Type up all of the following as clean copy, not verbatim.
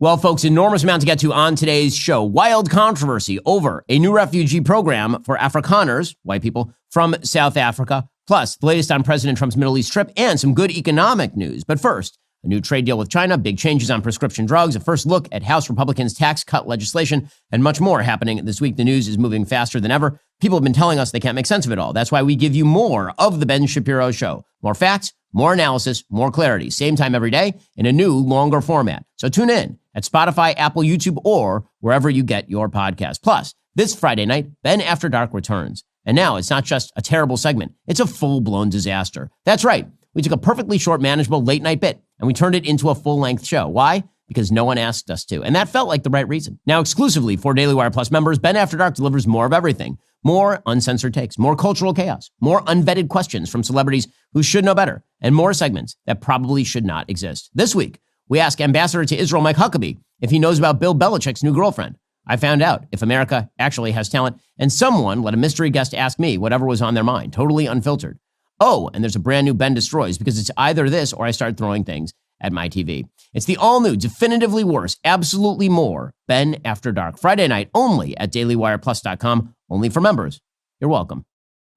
Well, folks, enormous amount to get to on today's show. Wild controversy over a new refugee program for Afrikaners, white people, from South Africa. Plus, the latest on President Trump's Middle East trip and some good economic news. But first, a new trade deal with China, big changes on prescription drugs, a first look at House Republicans' tax cut legislation, and much more happening this week. The news is moving faster than ever. People have been telling us they can't make sense of it all. That's why we give you more of the Ben Shapiro Show. More facts, more analysis, more clarity. Same time every day in a new, longer format. So tune in at Spotify, Apple, YouTube, or wherever you get your podcast. Plus, this Friday night, Ben After Dark returns. And now it's not just a terrible segment. It's a full-blown disaster. That's right. We took a perfectly short, manageable late-night bit, and we turned it into a full-length show. Why? Because no one asked us to. And that felt like the right reason. Now, exclusively for Daily Wire Plus members, Ben After Dark delivers more of everything. More uncensored takes, more cultural chaos, more unvetted questions from celebrities who should know better, and more segments that probably should not exist. This week, we ask Ambassador to Israel Mike Huckabee if he knows about Bill Belichick's new girlfriend. I found out if America actually has talent, and someone let a mystery guest ask me whatever was on their mind, totally unfiltered. Oh, and there's a brand new Ben Destroys, because it's either this or I start throwing things at my TV. It's the all-new, definitively worse, absolutely more Ben After Dark. Friday night only at dailywireplus.com, only for members. You're welcome.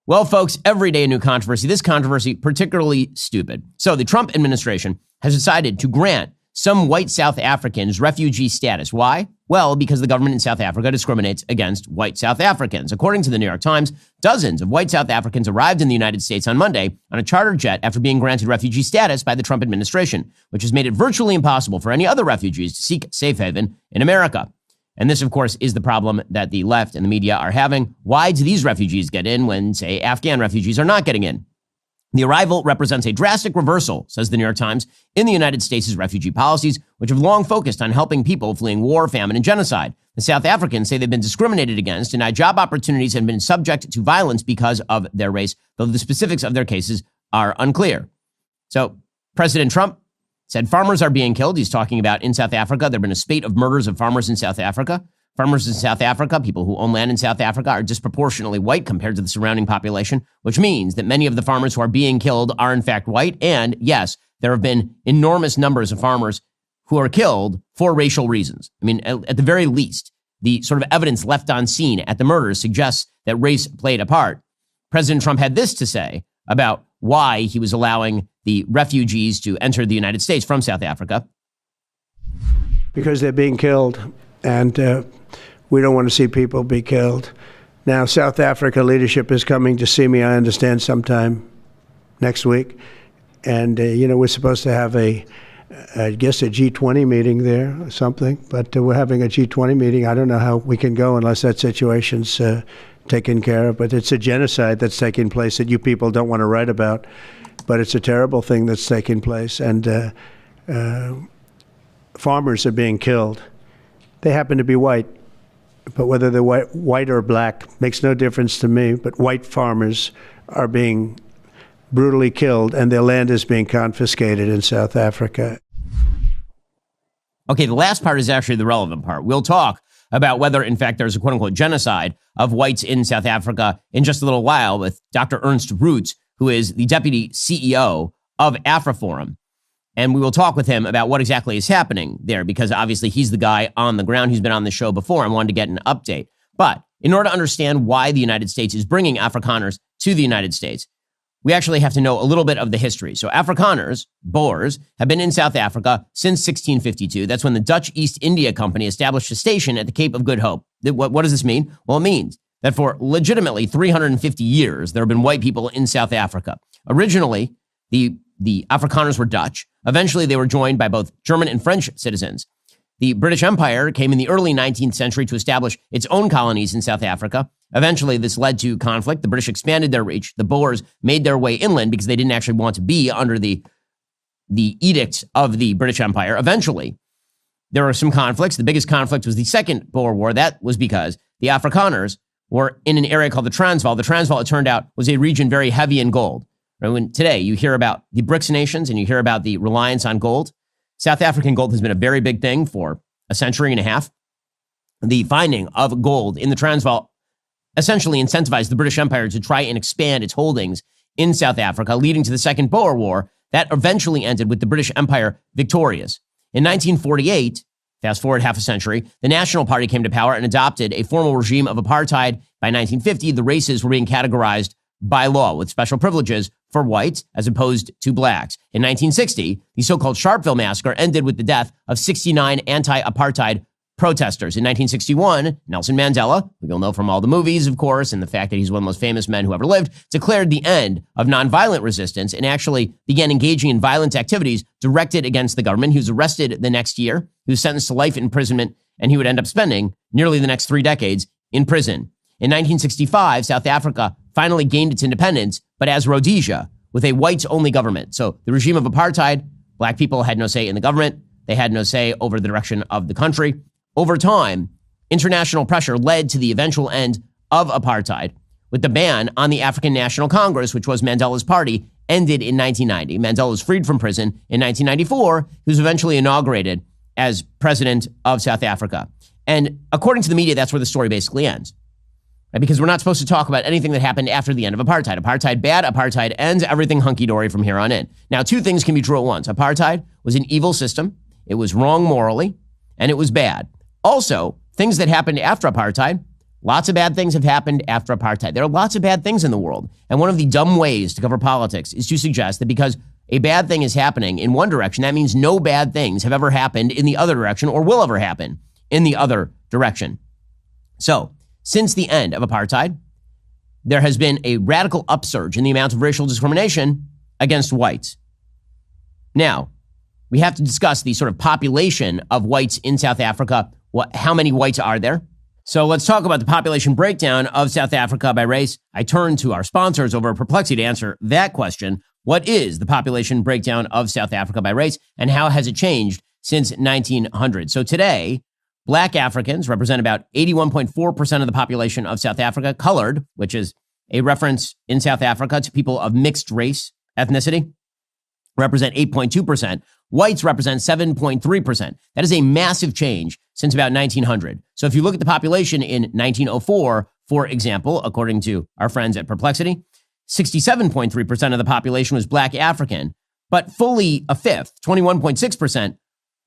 Well, folks, every day a new controversy. This controversy particularly stupid. So the Trump administration has decided to grant some white South Africans refugee status. Why? Well, because the government in South Africa discriminates against white South Africans. According to the New York Times, dozens of white South Africans arrived in the United States on Monday on a charter jet after being granted refugee status by the Trump administration, which has made it virtually impossible for any other refugees to seek safe haven in America. And this, of course, is the problem that the left and the media are having. Why do these refugees get in when, say, Afghan refugees are not getting in? The arrival represents a drastic reversal, says the New York Times, in the United States' refugee policies, which have long focused on helping people fleeing war, famine, and genocide. The South Africans say they've been discriminated against, denied job opportunities, and been subject to violence because of their race, though the specifics of their cases are unclear. So President Trump said farmers are being killed. He's talking about in South Africa. There have been a spate of murders of farmers in South Africa. Farmers in South Africa, people who own land in South Africa, are disproportionately white compared to the surrounding population, which means that many of the farmers who are being killed are in fact white. And yes, there have been enormous numbers of farmers who are killed for racial reasons. I mean, at the very least, the sort of evidence left on scene at the murders suggests that race played a part. President Trump had this to say about why he was allowing the refugees to enter the United States from South Africa. Because they're being killed, and we don't want to see people be killed. Now, South Africa leadership is coming to see me, I understand, sometime next week. And, we're supposed to have I guess a G20 meeting there or something. But we're having a G20 meeting. I don't know how we can go unless that situation's taken care of. But it's a genocide that's taking place that you people don't want to write about. But it's a terrible thing that's taking place. And farmers are being killed. They happen to be white. But whether they're white or black makes no difference to me. But white farmers are being brutally killed, and their land is being confiscated in South Africa. Okay, the last part is actually the relevant part. We'll talk about whether, in fact, there's a quote-unquote genocide of whites in South Africa in just a little while with Dr. Ernst Roots, who is the deputy CEO of AfriForum. And we will talk with him about what exactly is happening there, because obviously he's the guy on the ground who's been on the show before and wanted to get an update. But in order to understand why the United States is bringing Afrikaners to the United States, we actually have to know a little bit of the history. So Afrikaners, Boers, have been in South Africa since 1652. That's when the Dutch East India Company established a station at the Cape of Good Hope. What does this mean? Well, it means that for legitimately 350 years, there have been white people in South Africa. Originally, the Afrikaners were Dutch. Eventually, they were joined by both German and French citizens. The British Empire came in the early 19th century to establish its own colonies in South Africa. Eventually, this led to conflict. The British expanded their reach. The Boers made their way inland because they didn't actually want to be under the edict of the British Empire. Eventually, there were some conflicts. The biggest conflict was the Second Boer War. That was because the Afrikaners were in an area called the Transvaal. The Transvaal, it turned out, was a region very heavy in gold. When today you hear about the BRICS nations and you hear about the reliance on gold, South African gold has been a very big thing for a century and a half. The finding of gold in the Transvaal essentially incentivized the British Empire to try and expand its holdings in South Africa, leading to the Second Boer War that eventually ended with the British Empire victorious. In 1948, Fast forward half a century, the National Party came to power and adopted a formal regime of apartheid. By 1950, the races were being categorized by law with special privileges for whites as opposed to blacks. In 1960, the so-called Sharpeville massacre ended with the death of 69 anti-apartheid protesters. In 1961, Nelson Mandela, who you'll know from all the movies, of course, and the fact that he's one of the most famous men who ever lived, declared the end of nonviolent resistance and actually began engaging in violent activities directed against the government. He was arrested the next year. He was sentenced to life imprisonment, and he would end up spending nearly the next 3 decades in prison. In 1965, South Africa finally gained its independence, but as Rhodesia, with a whites-only government. So the regime of apartheid, black people had no say in the government. They had no say over the direction of the country. Over time, international pressure led to the eventual end of apartheid, with the ban on the African National Congress, which was Mandela's party, ended in 1990. Mandela was freed from prison in 1994. He was eventually inaugurated as president of South Africa. And according to the media, that's where the story basically ends. Right? Because we're not supposed to talk about anything that happened after the end of apartheid. Apartheid bad, apartheid ends, everything hunky-dory from here on in. Now, 2 things can be true at once. Apartheid was an evil system. It was wrong morally, and it was bad. Also, things that happened after apartheid, lots of bad things have happened after apartheid. There are lots of bad things in the world. And one of the dumb ways to cover politics is to suggest that because a bad thing is happening in one direction, that means no bad things have ever happened in the other direction or will ever happen in the other direction. So, since the end of apartheid, there has been a radical upsurge in the amount of racial discrimination against whites. Now, we have to discuss the sort of population of whites in South Africa. How many whites are there? So let's talk about the population breakdown of South Africa by race. I turn to our sponsors over at Perplexity to answer that question. What is the population breakdown of South Africa by race, and how has it changed since 1900? So today, Black Africans represent about 81.4% of the population of South Africa. Colored, which is a reference in South Africa to people of mixed race ethnicity, represent 8.2%. Whites represent 7.3%. That is a massive change since about 1900. So if you look at the population in 1904, for example, according to our friends at Perplexity, 67.3% of the population was Black African, but fully a fifth, 21.6%,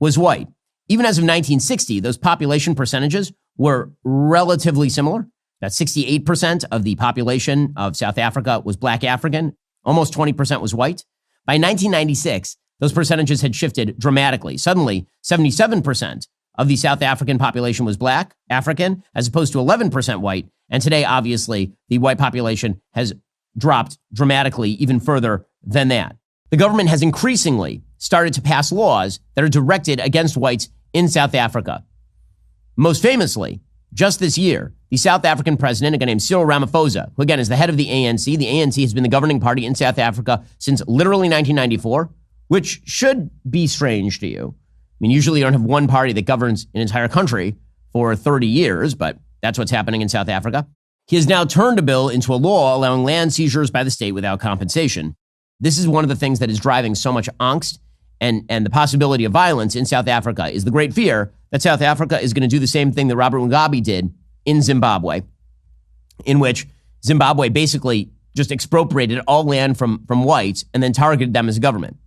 was white. Even as of 1960, those population percentages were relatively similar. About 68% of the population of South Africa was Black African, almost 20% was white. By 1996, those percentages had shifted dramatically. Suddenly, 77% of the South African population was Black African, as opposed to 11% white. And today, obviously, the white population has dropped dramatically even further than that. The government has increasingly started to pass laws that are directed against whites in South Africa. Most famously, just this year, the South African president, a guy named Cyril Ramaphosa, who again is the head of the ANC. The ANC has been the governing party in South Africa since literally 1994, which should be strange to you. I mean, usually you don't have one party that governs an entire country for 30 years, but that's what's happening in South Africa. He has now turned a bill into a law allowing land seizures by the state without compensation. This is one of the things that is driving so much angst and the possibility of violence in South Africa is the great fear that South Africa is going to do the same thing that Robert Mugabe did in Zimbabwe, in which Zimbabwe basically just expropriated all land from whites and then targeted them as a government.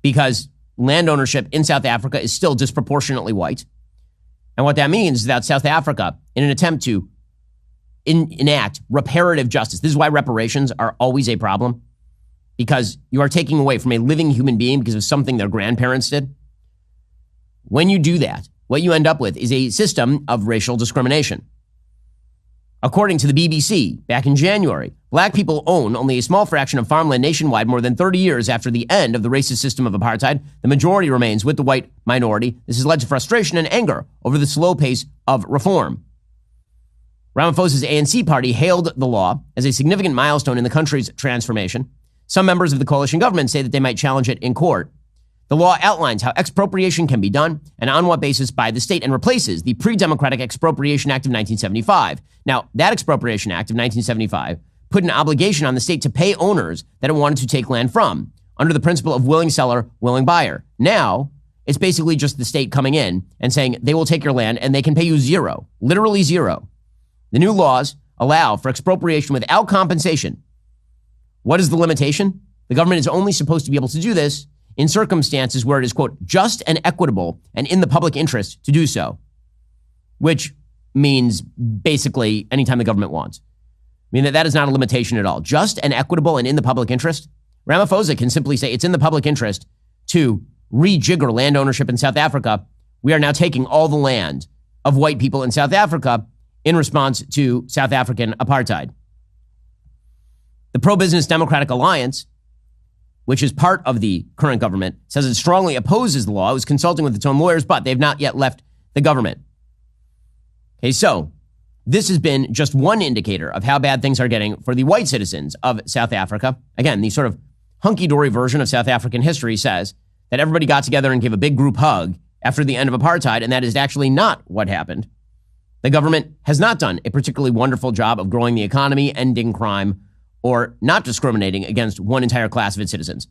Because land ownership in South Africa is still disproportionately white. And what that means is that South Africa, in an attempt to enact reparative justice, this is why reparations are always a problem, because you are taking away from a living human being because of something their grandparents did. When you do that, what you end up with is a system of racial discrimination. According to the BBC, back in January, Black people own only a small fraction of farmland nationwide more than 30 years after the end of the racist system of apartheid. The majority remains with the white minority. This has led to frustration and anger over the slow pace of reform. Ramaphosa's ANC party hailed the law as a significant milestone in the country's transformation. Some members of the coalition government say that they might challenge it in court. The law outlines how expropriation can be done and on what basis by the state, and replaces the pre-democratic Expropriation Act of 1975. Now, that Expropriation Act of 1975 put an obligation on the state to pay owners that it wanted to take land from, under the principle of willing seller, willing buyer. Now, it's basically just the state coming in and saying they will take your land and they can pay you zero, literally zero. The new laws allow for expropriation without compensation. What is the limitation? The government is only supposed to be able to do this in circumstances where it is, quote, just and equitable and in the public interest to do so, which means basically anytime the government wants. I mean, that is not a limitation at all. Just and equitable and in the public interest. Ramaphosa can simply say it's in the public interest to rejigger land ownership in South Africa. We are now taking all the land of white people in South Africa in response to South African apartheid. The pro-business Democratic Alliance, which is part of the current government, says it strongly opposes the law. It was consulting with its own lawyers, but they've not yet left the government. Okay, so this has been just one indicator of how bad things are getting for the white citizens of South Africa. Again, the sort of hunky-dory version of South African history says that everybody got together and gave a big group hug after the end of apartheid, and that is actually not what happened. The government has not done a particularly wonderful job of growing the economy, ending crime, or not discriminating against one entire class of its citizens.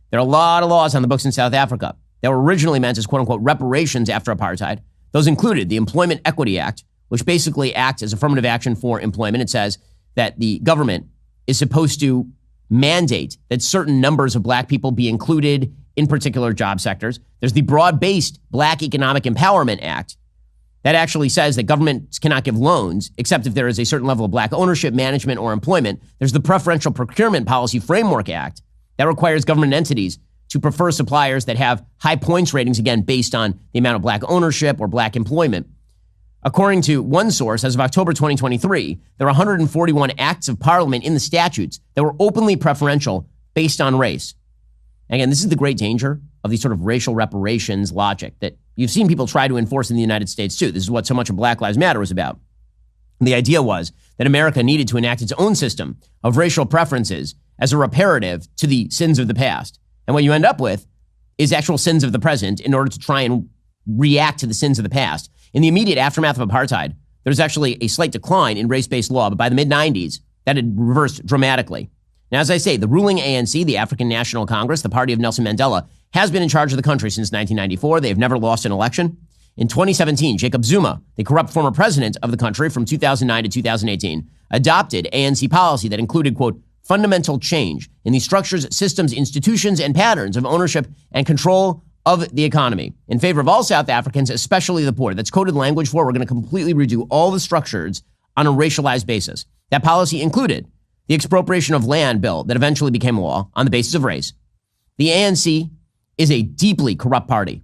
There are a lot of laws on the books in South Africa that were originally meant as quote-unquote reparations after apartheid. Those included the Employment Equity Act, which basically acts as affirmative action for employment. It says that the government is supposed to mandate that certain numbers of black people be included in particular job sectors. There's the broad-based Black Economic Empowerment Act that actually says that governments cannot give loans except if there is a certain level of black ownership, management, or employment. There's the Preferential Procurement Policy Framework Act that requires government entities to prefer suppliers that have high points ratings, again, based on the amount of black ownership or black employment. According to one source, as of October 2023, there are 141 acts of parliament in the statutes that were openly preferential based on race. Again, this is the great danger of these sort of racial reparations logic that you've seen people try to enforce in the United States too. This is what so much of Black Lives Matter was about. The idea was that America needed to enact its own system of racial preferences as a reparative to the sins of the past. And what you end up with is actual sins of the present in order to try and react to the sins of the past. In the immediate aftermath of apartheid, there's actually a slight decline in race-based law, but by the mid-90s, that had reversed dramatically. Now, as I say, the ruling ANC, the African National Congress, the party of Nelson Mandela, has been in charge of the country since 1994. They have never lost an election. In 2017, Jacob Zuma, the corrupt former president of the country from 2009 to 2018, adopted ANC policy that included, quote, fundamental change in the structures, systems, institutions, and patterns of ownership and control of the economy in favor of all South Africans, especially the poor. That's coded language for we're going to completely redo all the structures on a racialized basis. That policy included the expropriation of land bill that eventually became law on the basis of race. The ANC is a deeply corrupt party.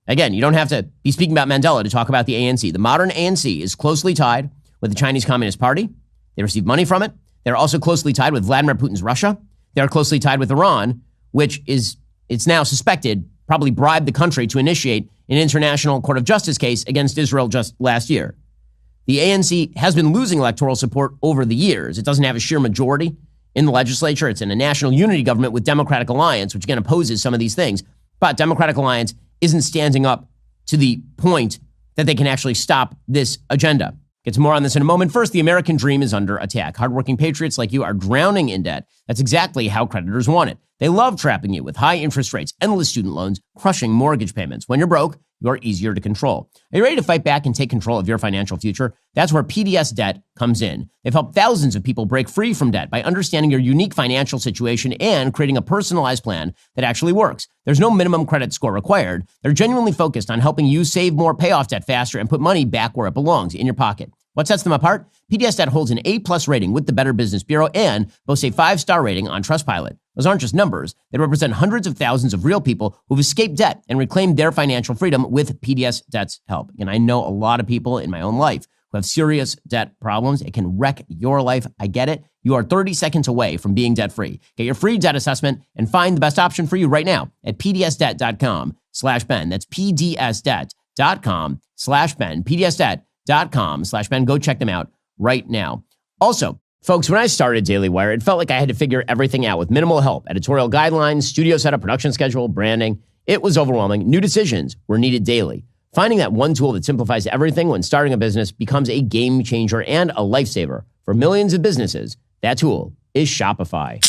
Again, you don't have to be speaking about Mandela to talk about the ANC. The modern ANC is closely tied with the Chinese Communist Party. They receive money from it. They're also closely tied with Vladimir Putin's Russia. They are closely tied with Iran, which is, it's now suspected, probably bribed the country to initiate an international court of justice case against Israel just last year. The ANC has been losing electoral support over the years. It doesn't have a sheer majority in the legislature. It's in a national unity government with Democratic Alliance, which again opposes some of these things. But Democratic Alliance isn't standing up to the point that they can actually stop this agenda. Get to more on this in a moment. First, the American dream is under attack. Hardworking patriots like you are drowning in debt. That's exactly how creditors want it. They love trapping you with high interest rates, endless student loans, crushing mortgage payments. When you're broke, you're easier to control. Are you ready to fight back and take control of your financial future? That's where PDS Debt comes in. They've helped thousands of people break free from debt by understanding your unique financial situation and creating a personalized plan that actually works. There's no minimum credit score required. They're genuinely focused on helping you save more, pay off debt faster, and put money back where it belongs, in your pocket. What sets them apart? PDS Debt holds an A+ rating with the Better Business Bureau and boasts a 5-star rating on Trustpilot. Those aren't just numbers. They represent hundreds of thousands of real people who've escaped debt and reclaimed their financial freedom with PDS Debt's help. And I know a lot of people in my own life who have serious debt problems. It can wreck your life. I get it. You are 30 seconds away from being debt-free. Get your free debt assessment and find the best option for you right now at pdsdebt.com/Ben. That's pdsdebt.com/Ben. pdsdebt.com/Ben. Go check them out right now. Also, folks, when I started Daily Wire, it felt like I had to figure everything out with minimal help. Editorial guidelines, studio setup, production schedule, branding. It was overwhelming. New decisions were needed daily. Finding that one tool that simplifies everything when starting a business becomes a game changer and a lifesaver for millions of businesses. That tool is Shopify.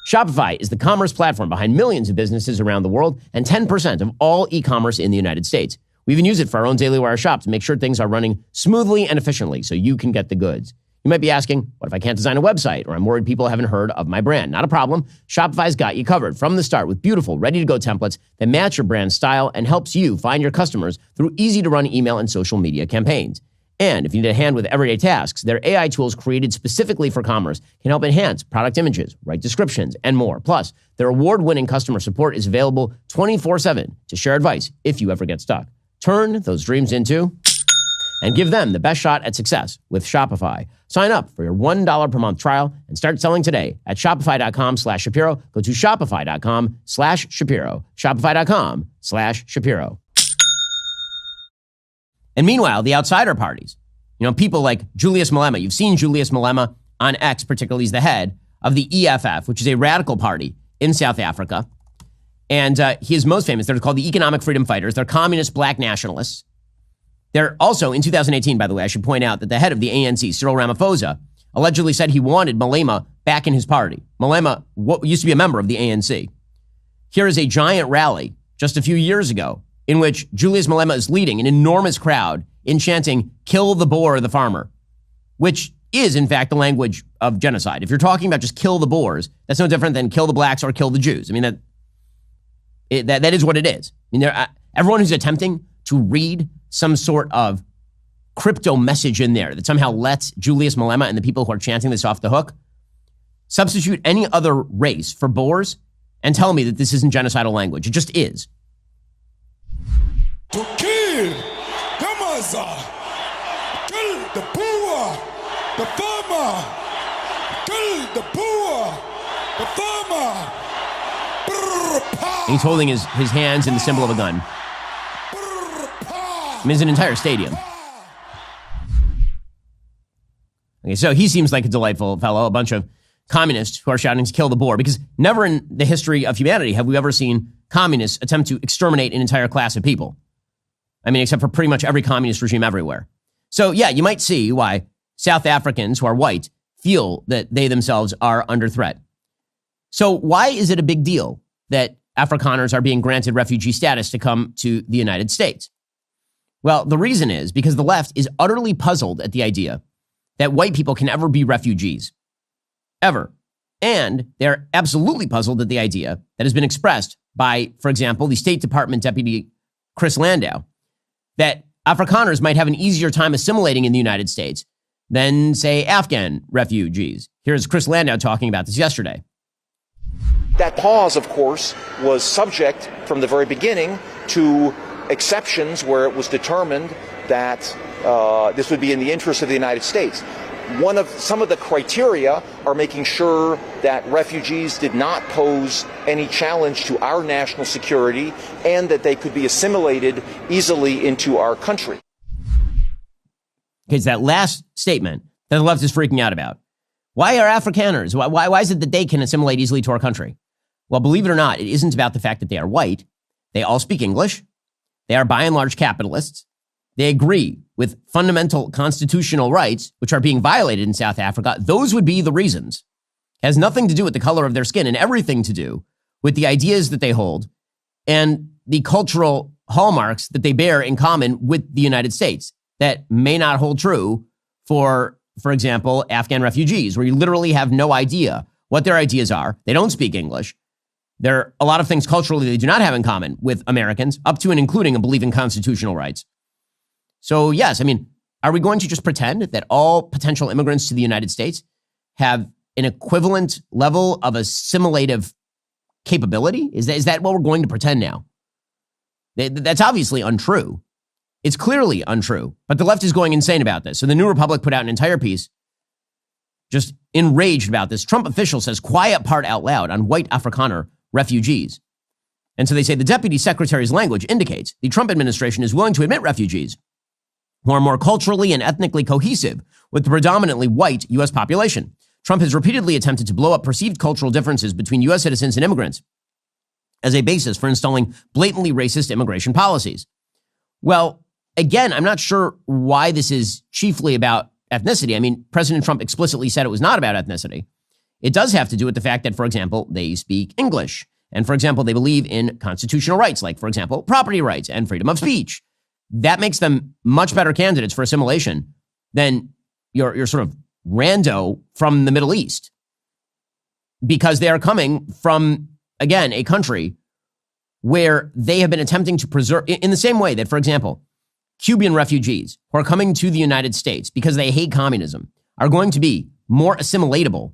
Shopify is the commerce platform behind millions of businesses around the world and 10% of all e-commerce in the United States. We even use it for our own Daily Wire shop to make sure things are running smoothly and efficiently so you can get the goods. You might be asking, what if I can't design a website, or I'm worried people haven't heard of my brand? Not a problem. Shopify's got you covered from the start with beautiful, ready-to-go templates that match your brand style and helps you find your customers through easy-to-run email and social media campaigns. And if you need a hand with everyday tasks, their AI tools created specifically for commerce can help enhance product images, write descriptions, and more. Plus, their award-winning customer support is available 24/7 to share advice if you ever get stuck. Turn those dreams into and give them the best shot at success with Shopify. Sign up for your $1 per month trial and start selling today at shopify.com/Shapiro. Go to shopify.com/Shapiro. Shopify.com/Shapiro. And meanwhile, the outsider parties, people like Julius Malema. You've seen Julius Malema on X, particularly. He's the head of the EFF, which is a radical party in South Africa. And he is most famous. They're called the Economic Freedom Fighters. They're communist black nationalists. They're also, in 2018, by the way, I should point out that the head of the ANC, Cyril Ramaphosa, allegedly said he wanted Malema back in his party. Malema used to be a member of the ANC. Here is a giant rally just a few years ago in which Julius Malema is leading an enormous crowd in chanting, "Kill the Boer, the farmer," which is, in fact, the language of genocide. If you're talking about just kill the Boers, that's no different than kill the blacks or kill the Jews. I mean, that is what it is. I mean, everyone who's attempting to read some sort of crypto message in there that somehow lets Julius Malema and the people who are chanting this off the hook, substitute any other race for Boers and tell me that this isn't genocidal language. It just is. To kill the mother, kill the poor, the farmer, kill the poor, the farmer. And he's holding his hands in the symbol of a gun. I mean, it's an entire stadium. Okay, so he seems like a delightful fellow, a bunch of communists who are shouting to kill the Boer, because never in the history of humanity have we ever seen communists attempt to exterminate an entire class of people. I mean, except for pretty much every communist regime everywhere. So yeah, you might see why South Africans who are white feel that they themselves are under threat. So why is it a big deal that Afrikaners are being granted refugee status to come to the United States? Well, the reason is because the left is utterly puzzled at the idea that white people can ever be refugees. Ever. And they're absolutely puzzled at the idea that has been expressed by, for example, the State Department Deputy Chris Landau, that Afrikaners might have an easier time assimilating in the United States than, say, Afghan refugees. Here's Chris Landau talking about this yesterday. That pause, of course, was subject from the very beginning to exceptions where it was determined that this would be in the interest of the United States. Some of the criteria are making sure that refugees did not pose any challenge to our national security and that they could be assimilated easily into our country. Okay, it's that last statement that the left is freaking out about. Why are Afrikaners? Why is it that they can assimilate easily to our country? Well, believe it or not, it isn't about the fact that they are white. They all speak English. They are by and large capitalists. They agree with fundamental constitutional rights, which are being violated in South Africa. Those would be the reasons. It has nothing to do with the color of their skin and everything to do with the ideas that they hold and the cultural hallmarks that they bear in common with the United States that may not hold true for example, Afghan refugees, where you literally have no idea what their ideas are. They don't speak English. There are a lot of things culturally they do not have in common with Americans, up to and including a belief in constitutional rights. So yes, I mean, are we going to just pretend that all potential immigrants to the United States have an equivalent level of assimilative capability? Is that what we're going to pretend now? That's obviously untrue. It's clearly untrue, but the left is going insane about this. So the New Republic put out an entire piece just enraged about this. Trump official says quiet part out loud on white Afrikaner refugees. And so they say the deputy secretary's language indicates the Trump administration is willing to admit refugees who are more culturally and ethnically cohesive with the predominantly white U.S. population. Trump has repeatedly attempted to blow up perceived cultural differences between U.S. citizens and immigrants as a basis for installing blatantly racist immigration policies. Well, again, I'm not sure why this is chiefly about ethnicity. I mean, President Trump explicitly said it was not about ethnicity. It does have to do with the fact that, for example, they speak English. And, for example, they believe in constitutional rights, like, for example, property rights and freedom of speech. That makes them much better candidates for assimilation than your sort of rando from the Middle East because they are coming from, again, a country where they have been attempting to preserve, in the same way that, for example, Cuban refugees who are coming to the United States because they hate communism are going to be more assimilatable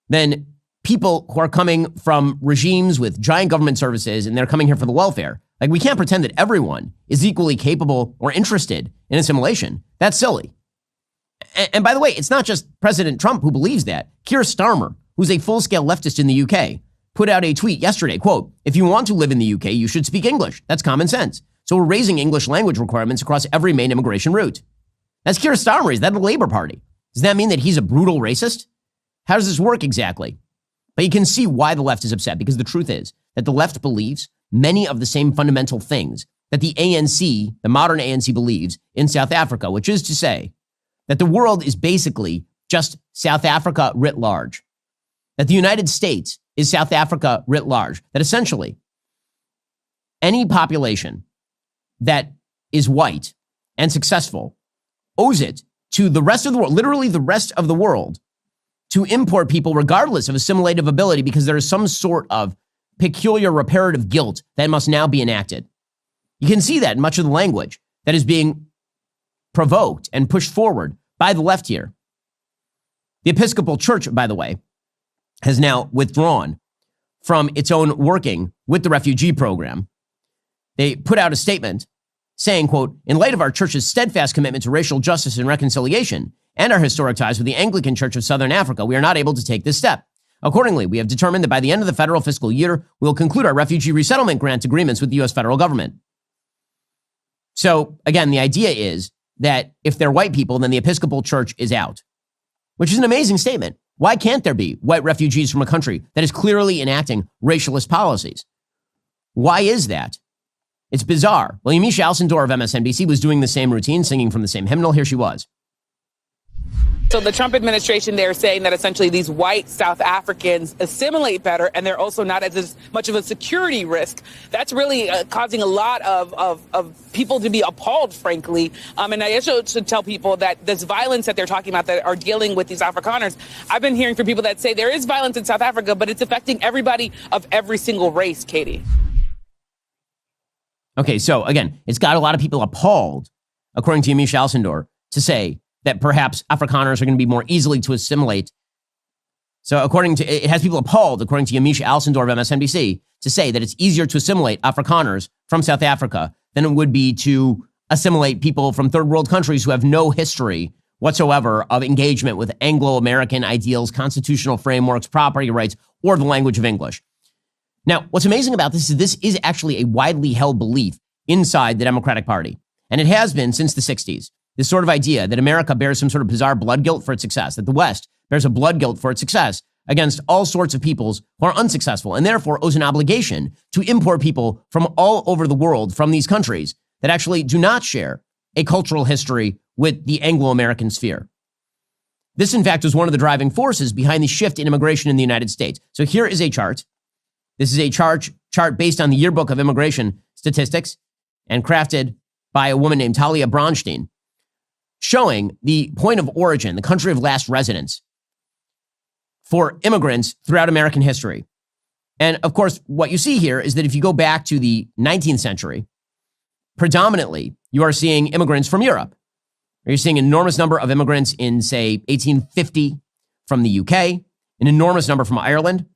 than people who are coming from regimes with giant government services and they're coming here for the welfare. Like, we can't pretend that everyone is equally capable or interested in assimilation. That's silly. And by the way, it's not just President Trump who believes that. Keir Starmer, who's a full-scale leftist in the UK, put out a tweet yesterday, quote, "If you want to live in the UK, you should speak English. That's common sense. So we're raising English language requirements across every main immigration route." That's Keir Starmer. Is that the Labour Party? Does that mean that he's a brutal racist? How does this work exactly? But you can see why the left is upset, because the truth is that the left believes many of the same fundamental things that the ANC, the modern ANC, believes in South Africa, which is to say that the world is basically just South Africa writ large, that the United States is South Africa writ large, that essentially any population that is white and successful owes it to the rest of the world, literally the rest of the world, to import people regardless of assimilative ability, because there is some sort of peculiar reparative guilt that must now be enacted. You can see that in much of the language that is being provoked and pushed forward by the left here. The Episcopal Church, by the way, has now withdrawn from its own working with the refugee program. They put out a statement saying, quote, "In light of our church's steadfast commitment to racial justice and reconciliation and our historic ties with the Anglican Church of Southern Africa, we are not able to take this step. Accordingly, we have determined that by the end of the federal fiscal year, we will conclude our refugee resettlement grant agreements with the U.S. federal government." So again, the idea is that if they're white people, then the Episcopal Church is out, which is an amazing statement. Why can't there be white refugees from a country that is clearly enacting racialist policies? Why is that? It's bizarre. Well, Yamisha Alcindor of MSNBC was doing the same routine, singing from the same hymnal. Here she was. So the Trump administration, they're saying that essentially these white South Africans assimilate better, and they're also not as much of a security risk. That's really causing a lot of people to be appalled, frankly. And I also should tell people that this violence that they're talking about that are dealing with these Afrikaners, I've been hearing from people that say there is violence in South Africa, but it's affecting everybody of every single race, Katie. Okay, so again, it's got a lot of people appalled, according to Yamisha Alcindor, to say that perhaps Afrikaners are going to be more easily to assimilate. So it has people appalled, according to Yamisha Alcindor of MSNBC, to say that it's easier to assimilate Afrikaners from South Africa than it would be to assimilate people from third world countries who have no history whatsoever of engagement with Anglo-American ideals, constitutional frameworks, property rights, or the language of English. Now, what's amazing about this is actually a widely held belief inside the Democratic Party. And it has been since the 60s. This sort of idea that America bears some sort of bizarre blood guilt for its success, that the West bears a blood guilt for its success against all sorts of peoples who are unsuccessful, and therefore owes an obligation to import people from all over the world from these countries that actually do not share a cultural history with the Anglo-American sphere. This, in fact, was one of the driving forces behind the shift in immigration in the United States. So here is a chart. This is a chart based on the Yearbook of Immigration Statistics and crafted by a woman named Talia Bronstein, showing the point of origin, the country of last residence for immigrants throughout American history. And of course, what you see here is that if you go back to the 19th century, predominantly you are seeing immigrants from Europe. You're seeing an enormous number of immigrants in, say, 1850 from the UK, an enormous number from Ireland,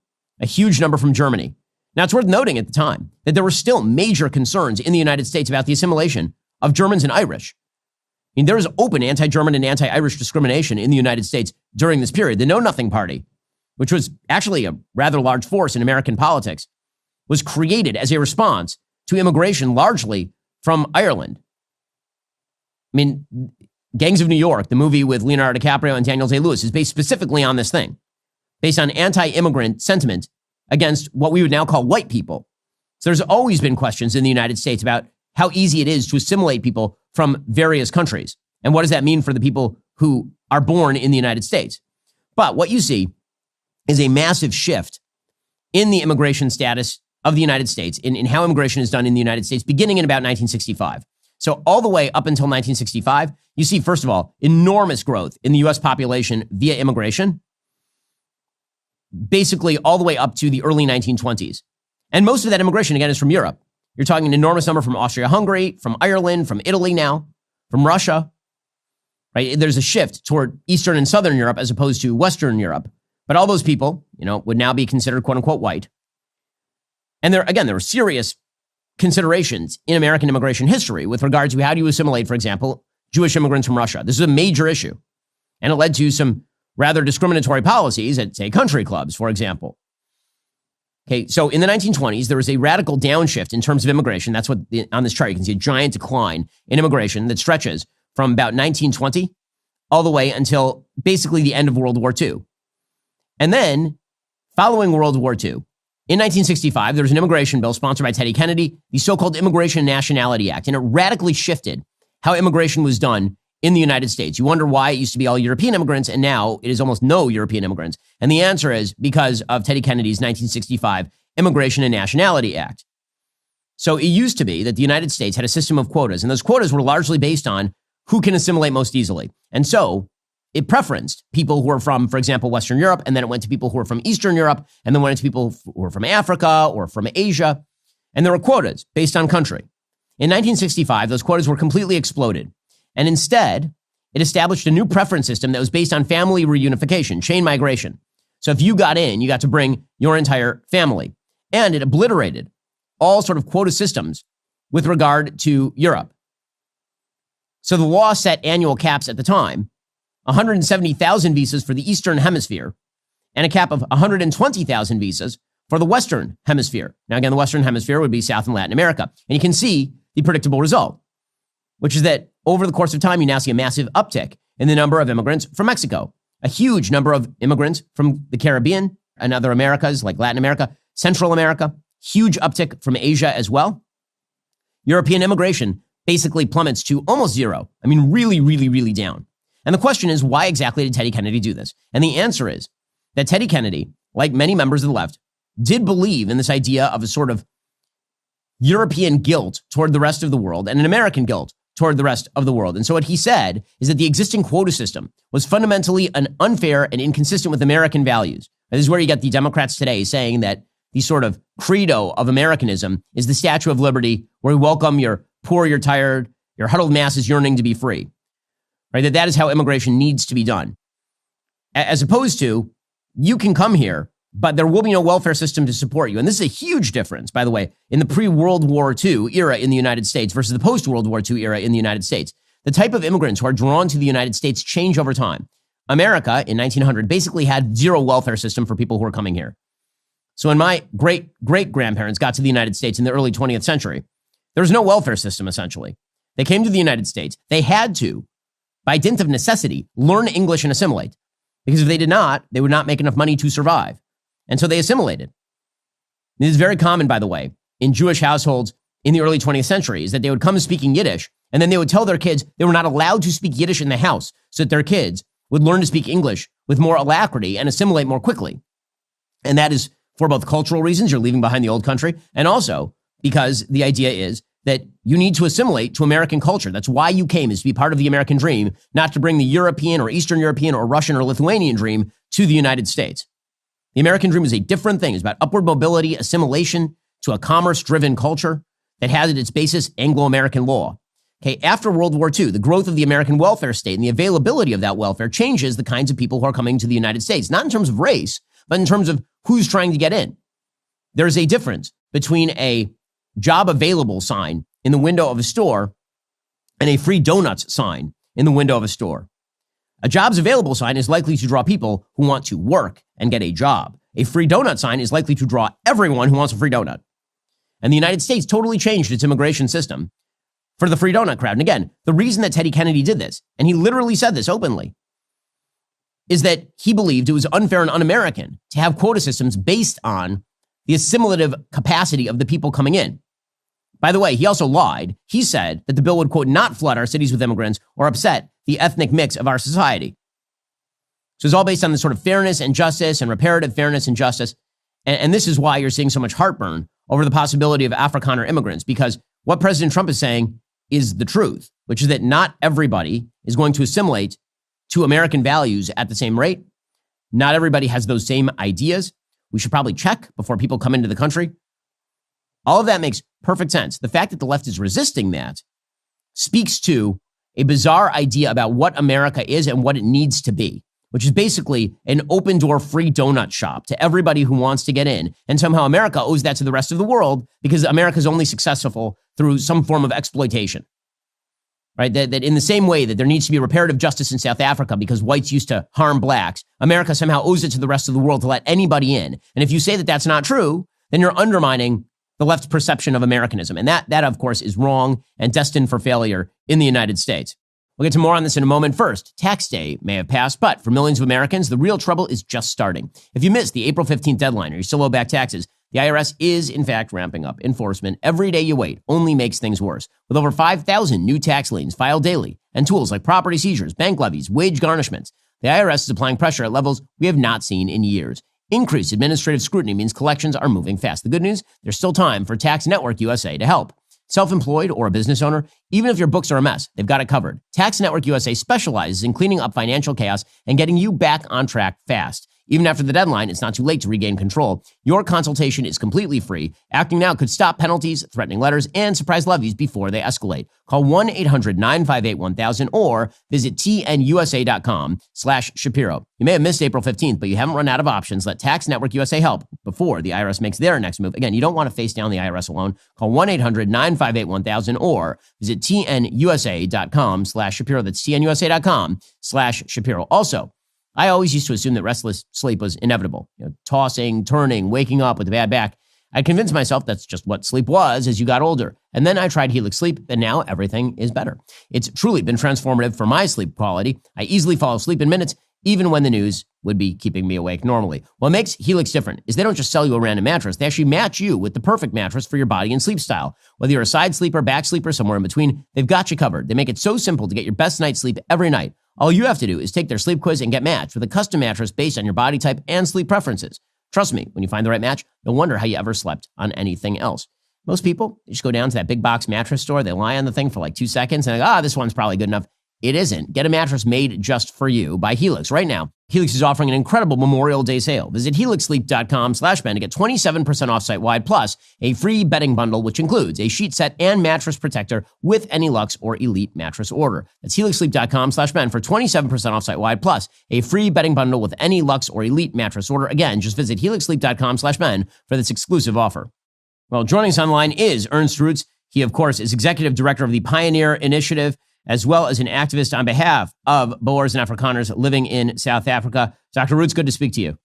a huge number from Germany. Now, it's worth noting at the time that there were still major concerns in the United States about the assimilation of Germans and Irish. I mean, there was open anti-German and anti-Irish discrimination in the United States during this period. The Know Nothing Party, which was actually a rather large force in American politics, was created as a response to immigration largely from Ireland. I mean, Gangs of New York, the movie with Leonardo DiCaprio and Daniel Day-Lewis, is based specifically on this thing, based on anti-immigrant sentiment against what we would now call white people. So there's always been questions in the United States about how easy it is to assimilate people from various countries. And what does that mean for the people who are born in the United States? But what you see is a massive shift in the immigration status of the United States, in how immigration is done in the United States, beginning in about 1965. So all the way up until 1965, you see, first of all, enormous growth in the U.S. population via immigration, basically all the way up to the early 1920s. And most of that immigration, again, is from Europe. You're talking an enormous number from Austria-Hungary, from Ireland, from Italy now, from Russia, right? There's a shift toward Eastern and Southern Europe as opposed to Western Europe. But all those people, would now be considered quote unquote white. And there were serious considerations in American immigration history with regard to how do you assimilate, for example, Jewish immigrants from Russia. This is a major issue. And it led to some rather discriminatory policies at, say, country clubs, for example. Okay, so in the 1920s, there was a radical downshift in terms of immigration. That's what, on this chart, you can see a giant decline in immigration that stretches from about 1920 all the way until basically the end of World War II. And then, following World War II, in 1965, there was an immigration bill sponsored by Teddy Kennedy, the so-called Immigration and Nationality Act, and it radically shifted how immigration was done in the United States. You wonder why it used to be all European immigrants, and now it is almost no European immigrants. And the answer is because of Teddy Kennedy's 1965 Immigration and Nationality Act. So it used to be that the United States had a system of quotas, and those quotas were largely based on who can assimilate most easily. And so it preferenced people who were from, for example, Western Europe, and then it went to people who were from Eastern Europe, and then went to people who were from Africa or from Asia. And there were quotas based on country. In 1965, those quotas were completely exploded. And instead, it established a new preference system that was based on family reunification, chain migration. So if you got in, you got to bring your entire family. And it obliterated all sort of quota systems with regard to Europe. So the law set annual caps at the time, 170,000 visas for the Eastern Hemisphere, and a cap of 120,000 visas for the Western Hemisphere. Now, again, the Western Hemisphere would be South and Latin America. And you can see the predictable result, which is that over the course of time, you now see a massive uptick in the number of immigrants from Mexico, a huge number of immigrants from the Caribbean and other Americas like Latin America, Central America, huge uptick from Asia as well. European immigration basically plummets to almost zero. I mean, really, really, really down. And the question is, why exactly did Teddy Kennedy do this? And the answer is that Teddy Kennedy, like many members of the left, did believe in this idea of a sort of European guilt toward the rest of the world and an American guilt toward the rest of the world. And so what he said is that the existing quota system was fundamentally unfair and inconsistent with American values. And this is where you get the Democrats today saying that the sort of credo of Americanism is the Statue of Liberty, where we welcome your poor, your tired, your huddled masses yearning to be free. Right? That is how immigration needs to be done. As opposed to, you can come here, but there will be no welfare system to support you. And this is a huge difference, by the way, in the pre-World War II era in the United States versus the post-World War II era in the United States. The type of immigrants who are drawn to the United States change over time. America in 1900 basically had zero welfare system for people who were coming here. So when my great-great-grandparents got to the United States in the early 20th century, there was no welfare system, essentially. They came to the United States. They had to, by dint of necessity, learn English and assimilate. Because if they did not, they would not make enough money to survive. And so they assimilated. This is very common, by the way, in Jewish households in the early 20th century, is that they would come speaking Yiddish, and then they would tell their kids they were not allowed to speak Yiddish in the house so that their kids would learn to speak English with more alacrity and assimilate more quickly. And that is for both cultural reasons, you're leaving behind the old country, and also because the idea is that you need to assimilate to American culture. That's why you came, is to be part of the American dream, not to bring the European or Eastern European or Russian or Lithuanian dream to the United States. The American dream is a different thing. It's about upward mobility, assimilation to a commerce-driven culture that has at its basis Anglo-American law. Okay, after World War II, the growth of the American welfare state and the availability of that welfare changes the kinds of people who are coming to the United States, not in terms of race, but in terms of who's trying to get in. There's a difference between a job available sign in the window of a store and a free donuts sign in the window of a store. A jobs available sign is likely to draw people who want to work and get a job. A free donut sign is likely to draw everyone who wants a free donut. And the United States totally changed its immigration system for the free donut crowd. And again, the reason that Teddy Kennedy did this, and he literally said this openly, is that he believed it was unfair and un-American to have quota systems based on the assimilative capacity of the people coming in. By the way, he also lied. He said that the bill would, quote, not flood our cities with immigrants or upset the ethnic mix of our society. So it's all based on this sort of fairness and justice and reparative fairness and justice. And this is why you're seeing so much heartburn over the possibility of Afrikaner immigrants, because what President Trump is saying is the truth, which is that not everybody is going to assimilate to American values at the same rate. Not everybody has those same ideas. We should probably check before people come into the country. All of that makes perfect sense. The fact that the left is resisting that speaks to a bizarre idea about what America is and what it needs to be, which is basically an open door free donut shop to everybody who wants to get in. And somehow America owes that to the rest of the world because America is only successful through some form of exploitation. Right? That in the same way that there needs to be reparative justice in South Africa because whites used to harm blacks, America somehow owes it to the rest of the world to let anybody in. And if you say that that's not true, then you're undermining the left's perception of Americanism. And that, of course, is wrong and destined for failure in the United States. We'll get to more on this in a moment. First, tax day may have passed, but for millions of Americans, the real trouble is just starting. If you missed the April 15th deadline or you still owe back taxes, the IRS is, in fact, ramping up enforcement. Every day you wait only makes things worse. With over 5,000 new tax liens filed daily and tools like property seizures, bank levies, wage garnishments, the IRS is applying pressure at levels we have not seen in years. Increased administrative scrutiny means collections are moving fast. The good news, there's still time for Tax Network USA to help. Self-employed or a business owner, even if your books are a mess, they've got it covered. Tax Network USA specializes in cleaning up financial chaos and getting you back on track fast. Even after the deadline, it's not too late to regain control. Your consultation is completely free. Acting now could stop penalties, threatening letters, and surprise levies before they escalate. Call 1-800-958-1000 or visit tnusa.com/Shapiro. You may have missed April 15th, but you haven't run out of options. Let Tax Network USA help before the IRS makes their next move. Again, you don't want to face down the IRS alone. Call 1-800-958-1000 or visit tnusa.com/Shapiro. That's tnusa.com/Shapiro. Also, I always used to assume that restless sleep was inevitable. Tossing, turning, waking up with a bad back. I convinced myself that's just what sleep was as you got older. And then I tried Helix Sleep, and now everything is better. It's truly been transformative for my sleep quality. I easily fall asleep in minutes, even when the news would be keeping me awake normally. What makes Helix different is they don't just sell you a random mattress. They actually match you with the perfect mattress for your body and sleep style. Whether you're a side sleeper, back sleeper, somewhere in between, they've got you covered. They make it so simple to get your best night's sleep every night. All you have to do is take their sleep quiz and get matched with a custom mattress based on your body type and sleep preferences. Trust me, when you find the right match, you'll wonder how you ever slept on anything else. Most people, they just go down to that big box mattress store, they lie on the thing for like 2 seconds and they go, this one's probably good enough. It isn't. Get a mattress made just for you by Helix right now. Helix is offering an incredible Memorial Day sale. Visit helixsleep.com/Ben to get 27% off site-wide, plus a free bedding bundle, which includes a sheet set and mattress protector with any Luxe or Elite mattress order. That's helixsleep.com/Ben for 27% off site-wide, plus a free bedding bundle with any Luxe or Elite mattress order. Again, just visit helixsleep.com/Ben for this exclusive offer. Well, joining us online is Ernst Roots. He, of course, is executive director of the Pioneer Initiative, as well as an activist on behalf of Boers and Afrikaners living in South Africa. Dr. Roots, good to speak to you.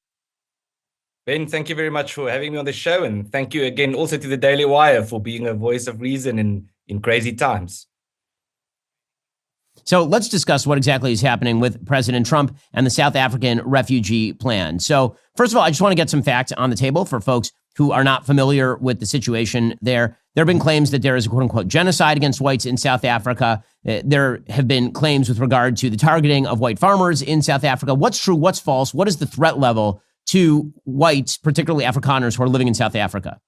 Ben, thank you very much for having me on the show. And thank you again also to the Daily Wire for being a voice of reason in crazy times. So let's discuss what exactly is happening with President Trump and the South African refugee plan. So first of all, I just want to get some facts on the table for folks who are not familiar with the situation there. There have been claims that there is a quote-unquote genocide against whites in South Africa. There have been claims with regard to the targeting of white farmers in South Africa. What's true? What's false? What is the threat level to whites, particularly Afrikaners who are living in South Africa?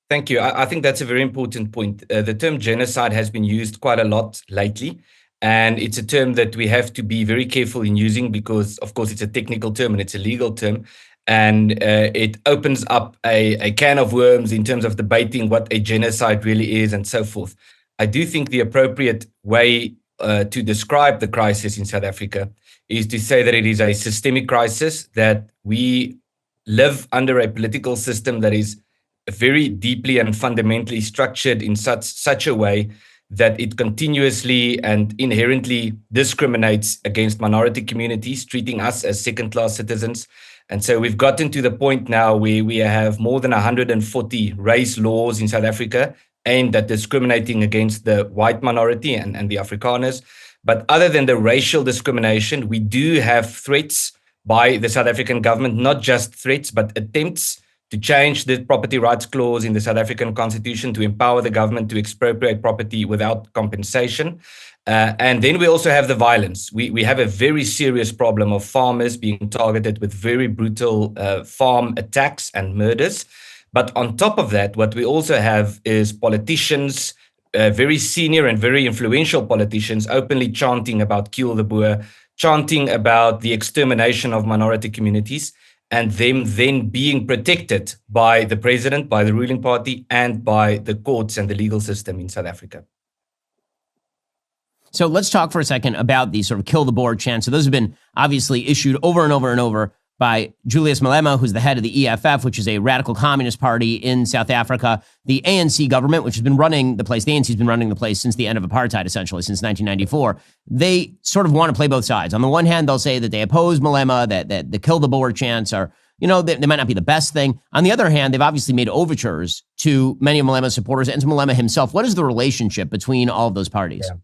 Thank you. I think that's a very important point. The term genocide has been used quite a lot lately. And it's a term that we have to be very careful in using because, of course, it's a technical term and it's a legal term. And it opens up a can of worms in terms of debating what a genocide really is and so forth. I do think the appropriate way to describe the crisis in South Africa is to say that it is a systemic crisis, that we live under a political system that is very deeply and fundamentally structured in such a way that it continuously and inherently discriminates against minority communities, treating us as second-class citizens. And so we've gotten to the point now where we have more than 140 race laws in South Africa aimed at discriminating against the white minority and the Afrikaners. But other than the racial discrimination, we do have threats by the South African government, not just threats, but attempts to change the property rights clause in the South African Constitution to empower the government to expropriate property without compensation. And then we also have the violence. We have a very serious problem of farmers being targeted with very brutal farm attacks and murders. But on top of that, what we also have is politicians very senior and very influential politicians openly chanting about kill the Boer, chanting about the extermination of minority communities, and them then being protected by the president, by the ruling party, and by the courts and the legal system in South Africa. So let's talk for a second about the sort of kill the Boer chants. So those have been obviously issued over and over and over by Julius Malema, who's the head of the EFF, which is a radical communist party in South Africa, the ANC government, which has been running the place. The ANC has been running the place since the end of apartheid, essentially, since 1994. They sort of want to play both sides. On the one hand, they'll say that they oppose Malema, that the kill the Boer chants are, they might not be the best thing. On the other hand, they've obviously made overtures to many of Malema's supporters and to Malema himself. What is the relationship between all of those parties? Yeah.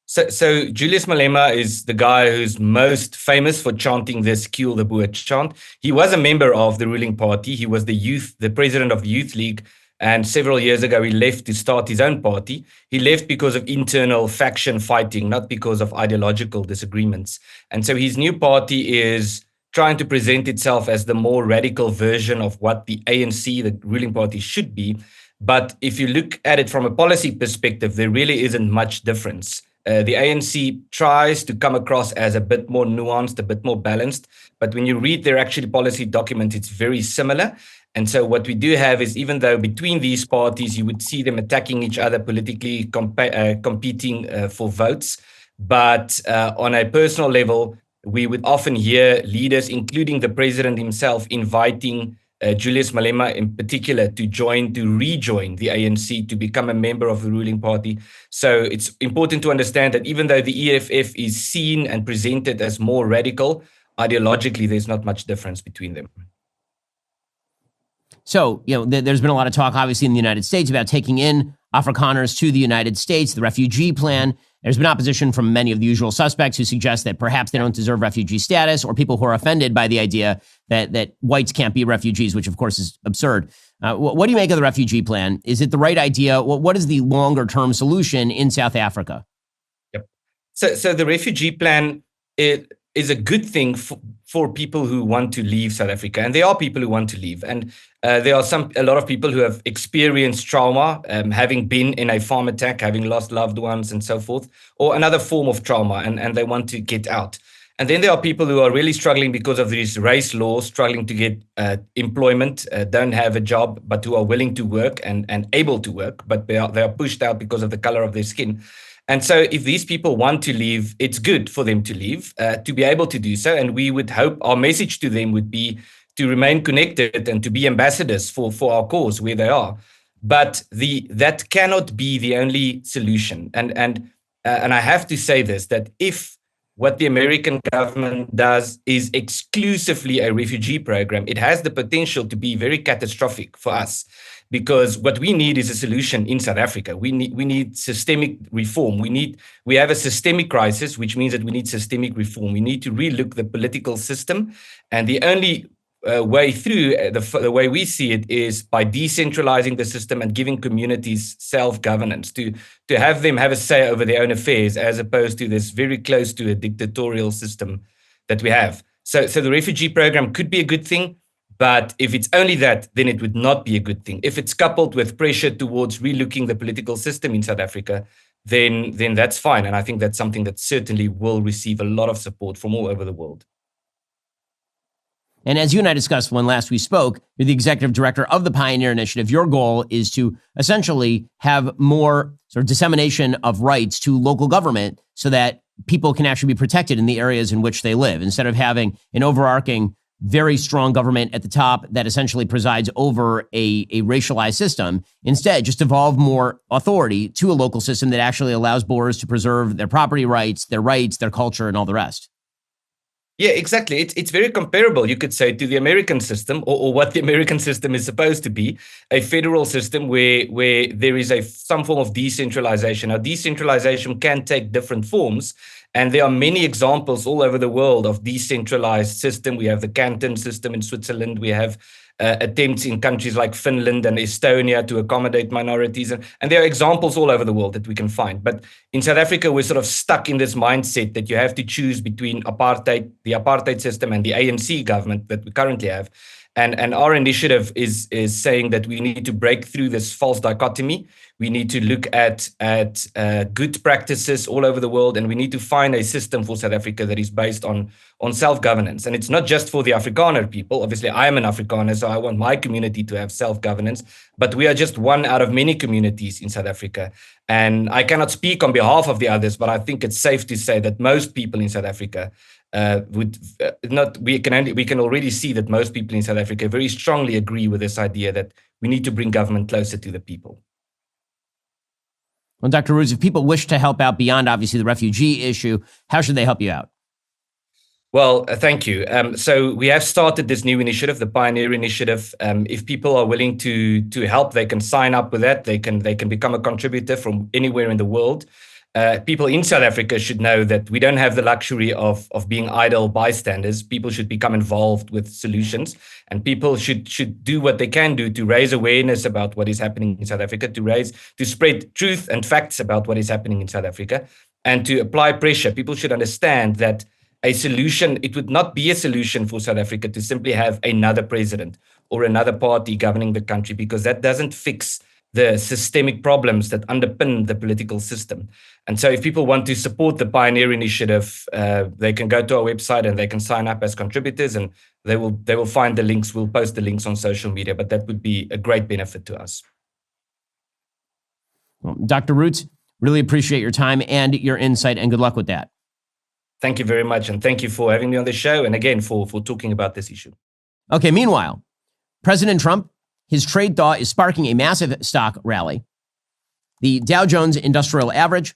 So Julius Malema is the guy who's most famous for chanting this kill the Boer chant. He was a member of the ruling party. He was the president of the Youth League. And several years ago, he left to start his own party. He left because of internal faction fighting, not because of ideological disagreements. And so his new party is trying to present itself as the more radical version of what the ANC, the ruling party, should be. But if you look at it from a policy perspective, there really isn't much difference. The ANC tries to come across as a bit more nuanced, a bit more balanced. But when you read their actual policy document, it's very similar. And so what we do have is, even though between these parties, you would see them attacking each other politically, competing for votes. But on a personal level, we would often hear leaders, including the president himself, inviting Julius Malema in particular to rejoin the ANC, to become a member of the ruling party. So it's important to understand that even though the EFF is seen and presented as more radical, ideologically, there's not much difference between them. So, there's been a lot of talk, obviously, in the United States about taking in Afrikaners to the United States, the refugee plan. There's been opposition from many of the usual suspects who suggest that perhaps they don't deserve refugee status, or people who are offended by the idea that whites can't be refugees, which, of course, is absurd. What do you make of the refugee plan? Is it the right idea? What is the longer-term solution in South Africa? Yep. So the refugee plan, it is a good thing for people who want to leave South Africa. And there are people who want to leave. And there are a lot of people who have experienced trauma, having been in a farm attack, having lost loved ones and so forth, or another form of trauma, and they want to get out. And then there are people who are really struggling because of these race laws, struggling to get employment, don't have a job, but who are willing to work and able to work, but they are pushed out because of the color of their skin. And so if these people want to leave, it's good for them to leave, to be able to do so. And we would hope our message to them would be to remain connected and to be ambassadors for our cause where they are. But that cannot be the only solution. And I have to say this, that if what the American government does is exclusively a refugee program, it has the potential to be very catastrophic for us. Because what we need is a solution in South Africa. We need systemic reform. We have a systemic crisis, which means that we need systemic reform. We need to relook the political system. And the only way through, the way we see it, is by decentralizing the system and giving communities self-governance, to have them have a say over their own affairs, as opposed to this very close to a dictatorial system that we have. So the refugee program could be a good thing. But if it's only that, then it would not be a good thing. If it's coupled with pressure towards relooking the political system in South Africa, then that's fine. And I think that's something that certainly will receive a lot of support from all over the world. And as you and I discussed when last we spoke, you're the executive director of the Pioneer Initiative. Your goal is to essentially have more sort of dissemination of rights to local government so that people can actually be protected in the areas in which they live, instead of having an overarching, very strong government at the top that essentially presides over a racialized system. Instead, just devolve more authority to a local system that actually allows Boers to preserve their property rights, their culture, and all the rest. Yeah, exactly. It's very comparable, you could say, to the American system, or what the American system is supposed to be, a federal system where there is some form of decentralization. Now, decentralization can take different forms, and there are many examples all over the world of decentralized system. We have the canton system in Switzerland. We have attempts in countries like Finland and Estonia to accommodate minorities. And there are examples all over the world that we can find. But in South Africa, we're sort of stuck in this mindset that you have to choose between the apartheid system and the ANC government that we currently have. And our initiative is saying that we need to break through this false dichotomy. We need to look at good practices all over the world, and we need to find a system for South Africa that is based on self-governance. And it's not just for the Afrikaner people. Obviously, I am an Afrikaner, so I want my community to have self-governance. But we are just one out of many communities in South Africa. And I cannot speak on behalf of the others, but I think it's safe to say that most people in South Africa we can already see that most people in South Africa very strongly agree with this idea that we need to bring government closer to the people. Well, Dr. Roots, if people wish to help out beyond, obviously, the refugee issue, how should they help you out? Well, thank you. So we have started this new initiative, the Pioneer Initiative. If people are willing to help, they can sign up with that. They can become a contributor from anywhere in the world. People in South Africa should know that we don't have the luxury of being idle bystanders. People should become involved with solutions, and people should do what they can do to raise awareness about what is happening in South Africa, to spread truth and facts about what is happening in South Africa, and to apply pressure. People should understand that it would not be a solution for South Africa to simply have another president or another party governing the country, because that doesn't fix the systemic problems that underpin the political system. And so if people want to support the Pioneer Initiative, they can go to our website and they can sign up as contributors, and they will find the links. We'll post the links on social media, but that would be a great benefit to us. Well, Dr. Roots, really appreciate your time and your insight, and good luck with that. Thank you very much, and thank you for having me on the show, and again, for talking about this issue. Okay, meanwhile, President Trump, his trade thaw is sparking a massive stock rally. The Dow Jones Industrial Average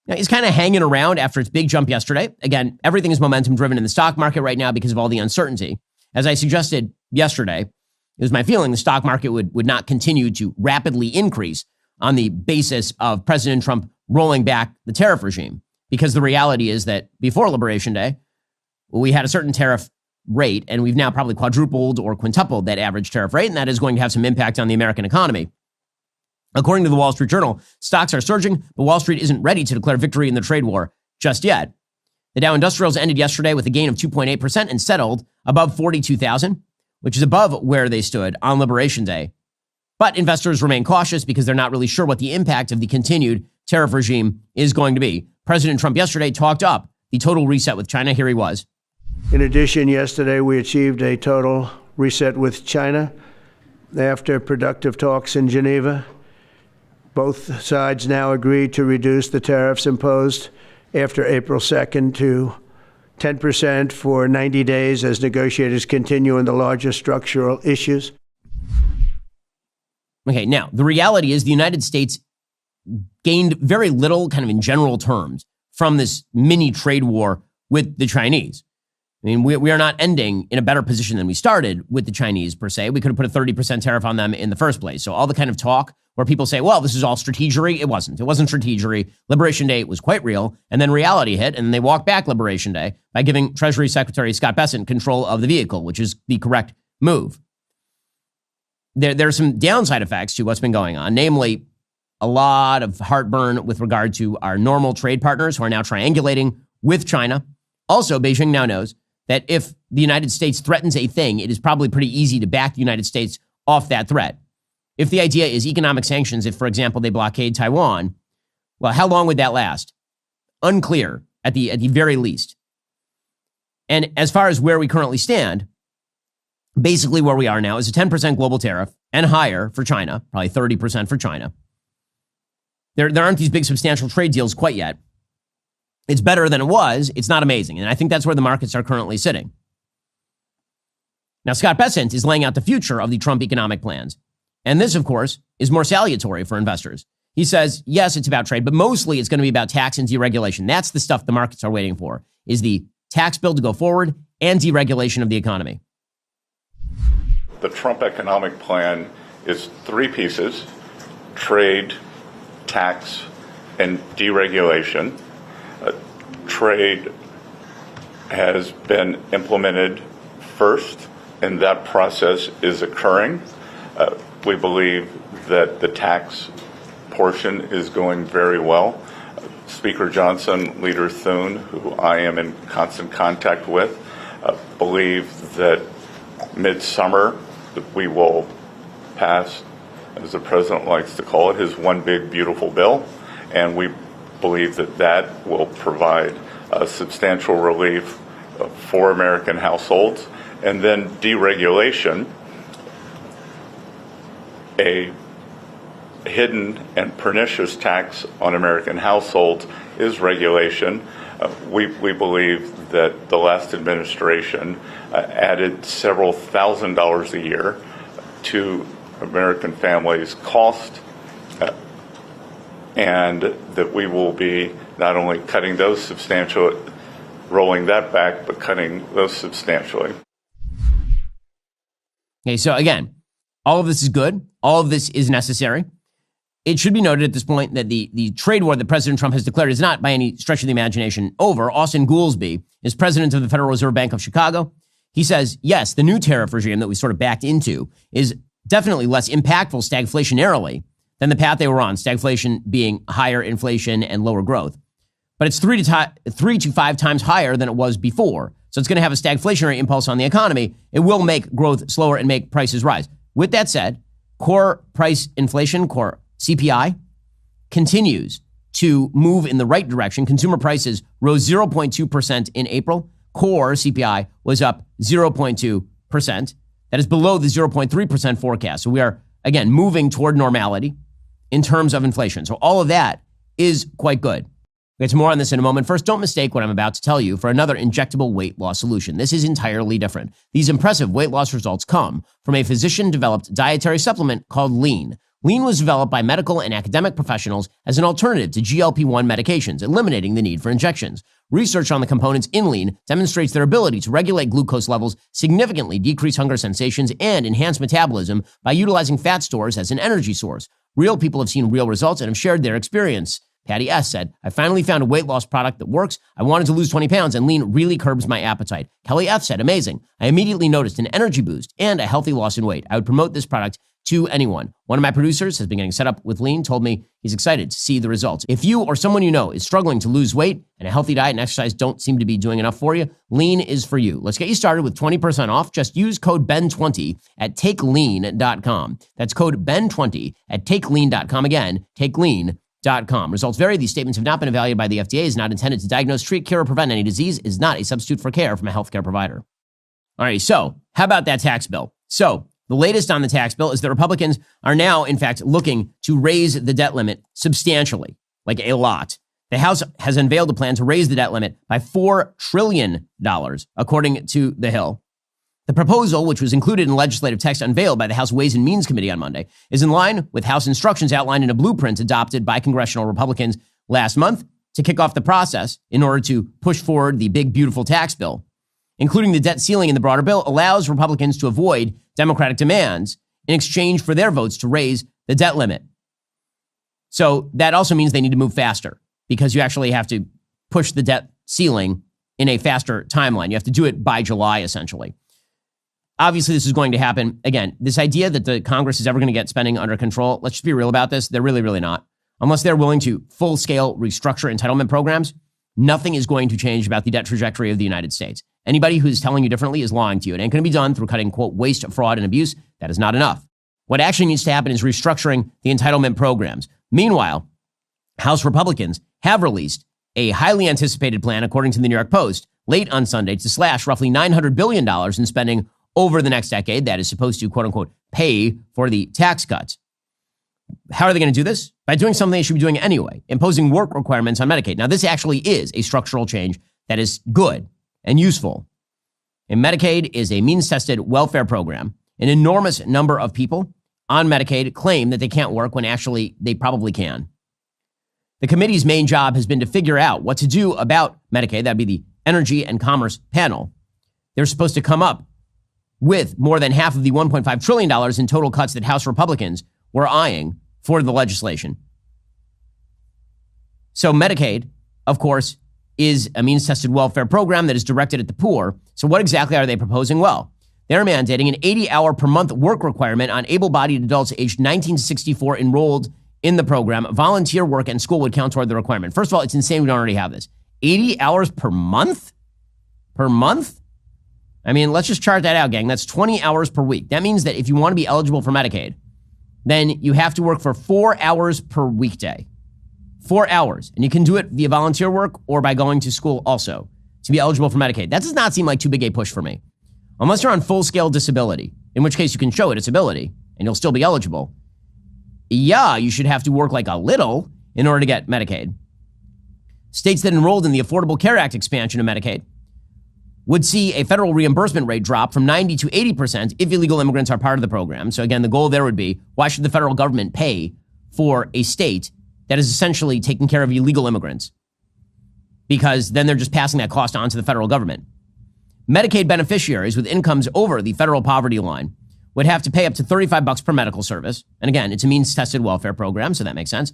is kind of hanging around after its big jump yesterday. Again, everything is momentum driven in the stock market right now because of all the uncertainty. As I suggested yesterday, it was my feeling the stock market would not continue to rapidly increase on the basis of President Trump rolling back the tariff regime. Because the reality is that before Liberation Day, we had a certain tariff rate, and we've now probably quadrupled or quintupled that average tariff rate, and that is going to have some impact on the American economy. According to the Wall Street Journal, stocks are surging, but Wall Street isn't ready to declare victory in the trade war just yet. The Dow Industrials ended yesterday with a gain of 2.8% and settled above 42,000, which is above where they stood on Liberation Day. But investors remain cautious because they're not really sure what the impact of the continued tariff regime is going to be. President Trump yesterday talked up the total reset with China. Here he was. In addition, yesterday we achieved a total reset with China after productive talks in Geneva. Both sides now agreed to reduce the tariffs imposed after April 2nd to 10% for 90 days as negotiators continue on the largest structural issues. Okay, now, the reality is the United States gained very little, kind of in general terms, from this mini trade war with the Chinese. I mean, we are not ending in a better position than we started with the Chinese, per se. We could have put a 30% tariff on them in the first place. So all the kind of talk where people say, well, this is all strategery, it wasn't. It wasn't strategery. Liberation Day was quite real. And then reality hit, and they walked back Liberation Day by giving Treasury Secretary Scott Bessent control of the vehicle, which is the correct move. There are some downside effects to what's been going on, namely a lot of heartburn with regard to our normal trade partners who are now triangulating with China. Also, Beijing now knows that if the United States threatens a thing, it is probably pretty easy to back the United States off that threat. If the idea is economic sanctions, if, for example, they blockade Taiwan, well, how long would that last? Unclear at the very least. And as far as where we currently stand, basically where we are now is a 10% global tariff and higher for China, probably 30% for China. There aren't these big substantial trade deals quite yet. It's better than it was. It's not amazing. And I think that's where the markets are currently sitting. Now, Scott Bessent is laying out the future of the Trump economic plans. And this, of course, is more salutary for investors. He says, yes, it's about trade, but mostly it's going to be about tax and deregulation. That's the stuff the markets are waiting for, is the tax bill to go forward and deregulation of the economy. The Trump economic plan is three pieces: trade, tax, and deregulation. Trade has been implemented first, and that process is occurring. We believe that the tax portion is going very well. Speaker Johnson, Leader Thune, who I am in constant contact with, believe that midsummer, we will pass, as the president likes to call it, his one big beautiful bill, and we believe that that will provide substantial relief for American households. And then deregulation, a hidden and pernicious tax on American households, is regulation. We believe that the last administration added several $1,000s a year to American families' cost, and that we will be not only cutting those substantial, rolling that back, but cutting those substantially. Okay, so again, all of this is good. All of this is necessary. It should be noted at this point that the trade war that President Trump has declared is not by any stretch of the imagination over. Austin Goolsbee is president of the Federal Reserve Bank of Chicago. He says, yes, the new tariff regime that we sort of backed into is definitely less impactful stagflationarily than the path they were on, stagflation being higher inflation and lower growth. But it's 3 to 5 times higher than it was before. So it's going to have a stagflationary impulse on the economy. It will make growth slower and make prices rise. With that said, core price inflation, core CPI, continues to move in the right direction. Consumer prices rose 0.2% in April. Core CPI was up 0.2%. That is below the 0.3% forecast. So we are, again, moving toward normality in terms of inflation. So all of that is quite good. We'll get to more on this in a moment. First, don't mistake what I'm about to tell you for another injectable weight loss solution. This is entirely different. These impressive weight loss results come from a physician-developed dietary supplement called Lean. Lean was developed by medical and academic professionals as an alternative to GLP-1 medications, eliminating the need for injections. Research on the components in Lean demonstrates their ability to regulate glucose levels, significantly decrease hunger sensations, and enhance metabolism by utilizing fat stores as an energy source. Real people have seen real results and have shared their experience. Patty S. said, I finally found a weight loss product that works. I wanted to lose 20 pounds and Lean really curbs my appetite. Kelly F. said, amazing. I immediately noticed an energy boost and a healthy loss in weight. I would promote this product to anyone. One of my producers has been getting set up with Lean, told me he's excited to see the results. If you or someone you know is struggling to lose weight and a healthy diet and exercise don't seem to be doing enough for you, Lean is for you. Let's get you started with 20% off. Just use code BEN20 at takelean.com. That's code BEN20 at takelean.com. Again, takelean.com. Results vary. These statements have not been evaluated by the FDA, is not intended to diagnose, treat, cure, or prevent any disease, is not a substitute for care from a healthcare provider. All right, so how about that tax bill? So the latest on the tax bill is that Republicans are now, in fact, looking to raise the debt limit substantially, like a lot. The House has unveiled a plan to raise the debt limit by $4 trillion, according to The Hill. The proposal, which was included in legislative text unveiled by the House Ways and Means Committee on Monday, is in line with House instructions outlined in a blueprint adopted by congressional Republicans last month to kick off the process in order to push forward the big, beautiful tax bill. Including the debt ceiling in the broader bill, allows Republicans to avoid Democratic demands in exchange for their votes to raise the debt limit. So that also means they need to move faster because you actually have to push the debt ceiling in a faster timeline. You have to do it by July, essentially. Obviously, this is going to happen. Again, this idea that the Congress is ever going to get spending under control, let's just be real about this. They're really, really not. Unless they're willing to full-scale restructure entitlement programs, nothing is going to change about the debt trajectory of the United States. Anybody who's telling you differently is lying to you. It ain't going to be done through cutting, quote, waste, fraud, and abuse. That is not enough. What actually needs to happen is restructuring the entitlement programs. Meanwhile, House Republicans have released a highly anticipated plan, according to the New York Post, late on Sunday to slash roughly $900 billion in spending over the next decade. That is supposed to, quote unquote, pay for the tax cuts. How are they going to do this? By doing something they should be doing anyway, imposing work requirements on Medicaid. Now, this actually is a structural change that is good and useful. And Medicaid is a means-tested welfare program. An enormous number of people on Medicaid claim that they can't work when actually they probably can. The committee's main job has been to figure out what to do about Medicaid. That'd be the Energy and Commerce panel. They're supposed to come up with more than half of the $1.5 trillion in total cuts that House Republicans were eyeing for the legislation. So Medicaid, of course, is a means-tested welfare program that is directed at the poor. So what exactly are they proposing? Well, they're mandating an 80-hour per month work requirement on able-bodied adults aged 19 to 64 enrolled in the program. Volunteer work and school would count toward the requirement. First of all, it's insane we don't already have this. 80 hours per month? Per month? I mean, let's just chart that out, gang. That's 20 hours per week. That means that if you want to be eligible for Medicaid, then you have to work for 4 hours per weekday. 4 hours. And you can do it via volunteer work or by going to school also to be eligible for Medicaid. That does not seem like too big a push for me. Unless you're on full-scale disability, in which case you can show a disability and you'll still be eligible. Yeah, you should have to work like a little in order to get Medicaid. States that enrolled in the Affordable Care Act expansion of Medicaid would see a federal reimbursement rate drop from 90 to 80% if illegal immigrants are part of the program. So again, the goal there would be, why should the federal government pay for a state that is essentially taking care of illegal immigrants? Because then they're just passing that cost on to the federal government. Medicaid beneficiaries with incomes over the federal poverty line would have to pay up to $35 per medical service. And again, it's a means-tested welfare program, so that makes sense.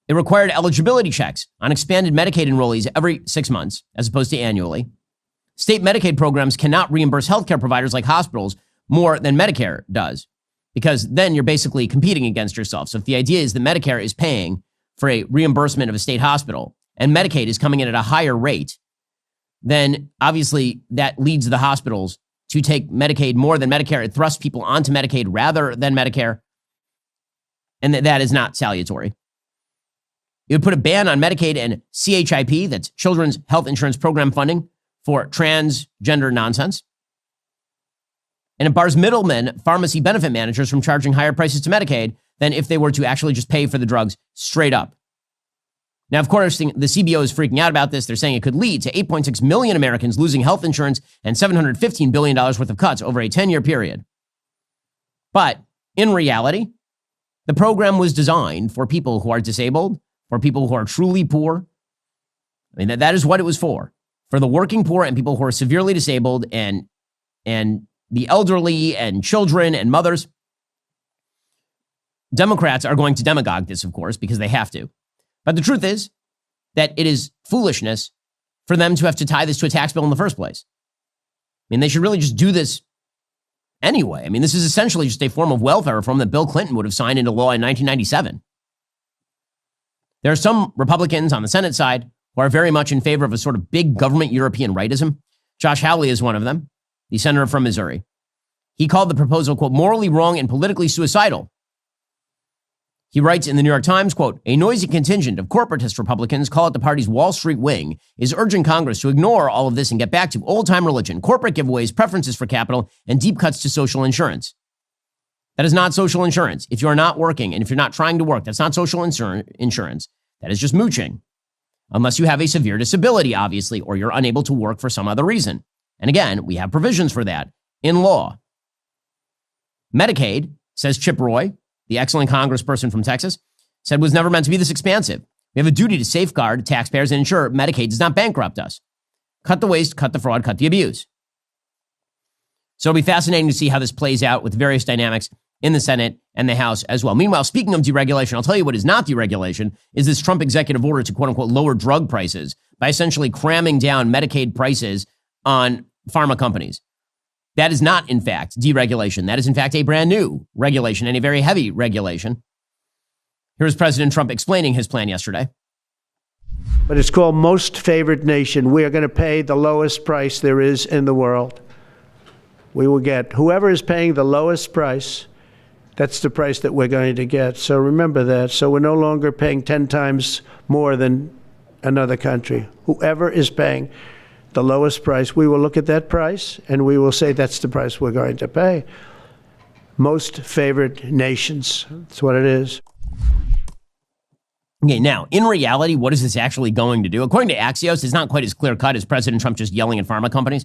It required eligibility checks on expanded Medicaid enrollees every 6 months, as opposed to annually. State Medicaid programs cannot reimburse healthcare providers like hospitals more than Medicare does, because then you're basically competing against yourself. So if the idea is that Medicare is paying for a reimbursement of a state hospital and Medicaid is coming in at a higher rate, then obviously that leads the hospitals to take Medicaid more than Medicare. It thrusts people onto Medicaid rather than Medicare. And that is not salutary. It would put a ban on Medicaid and CHIP, that's Children's Health Insurance Program funding, for transgender nonsense. And it bars middlemen, pharmacy benefit managers, from charging higher prices to Medicaid than if they were to actually just pay for the drugs straight up. Now, of course, the CBO is freaking out about this. They're saying it could lead to 8.6 million Americans losing health insurance and $715 billion worth of cuts over a 10-year period. But in reality, the program was designed for people who are disabled, for people who are truly poor. I mean, that is what it was for the working poor and people who are severely disabled and the elderly and children and mothers. Democrats are going to demagogue this, of course, because they have to. But the truth is that it is foolishness for them to have to tie this to a tax bill in the first place. I mean, they should really just do this anyway. I mean, this is essentially just a form of welfare reform that Bill Clinton would have signed into law in 1997. There are some Republicans on the Senate side who are very much in favor of a sort of big government European rightism. Josh Hawley is one of them, the senator from Missouri. He called the proposal, quote, morally wrong and politically suicidal. He writes in the New York Times, quote, a noisy contingent of corporatist Republicans, call it the party's Wall Street wing, is urging Congress to ignore all of this and get back to old-time religion, corporate giveaways, preferences for capital, and deep cuts to social insurance. That is not social insurance. If you're not working and if you're not trying to work, that's not social insurance. That is just mooching. Unless you have a severe disability, obviously, or you're unable to work for some other reason. And again, we have provisions for that in law. Medicaid, says Chip Roy, the excellent congressperson from Texas, said was never meant to be this expansive. We have a duty to safeguard taxpayers and ensure Medicaid does not bankrupt us. Cut the waste, cut the fraud, cut the abuse. So it'll be fascinating to see how this plays out with various dynamics in the Senate and the House as well. Meanwhile, speaking of deregulation, I'll tell you what is not deregulation is this Trump executive order to quote unquote lower drug prices by essentially cramming down Medicaid prices on pharma companies. That is not, in fact, deregulation. That is, in fact, a brand new regulation and a very heavy regulation. Here's President Trump explaining his plan yesterday. But it's called Most Favored Nation. We are going to pay the lowest price there is in the world. We will get whoever is paying the lowest price. That's the price that we're going to get. So remember that. So we're no longer paying 10 times more than another country. Whoever is paying the lowest price, we will look at that price and we will say that's the price we're going to pay. Most favored nations. That's what it is. Okay, now, in reality, what is this actually going to do? According to Axios, it's not quite as clear-cut as President Trump just yelling at pharma companies.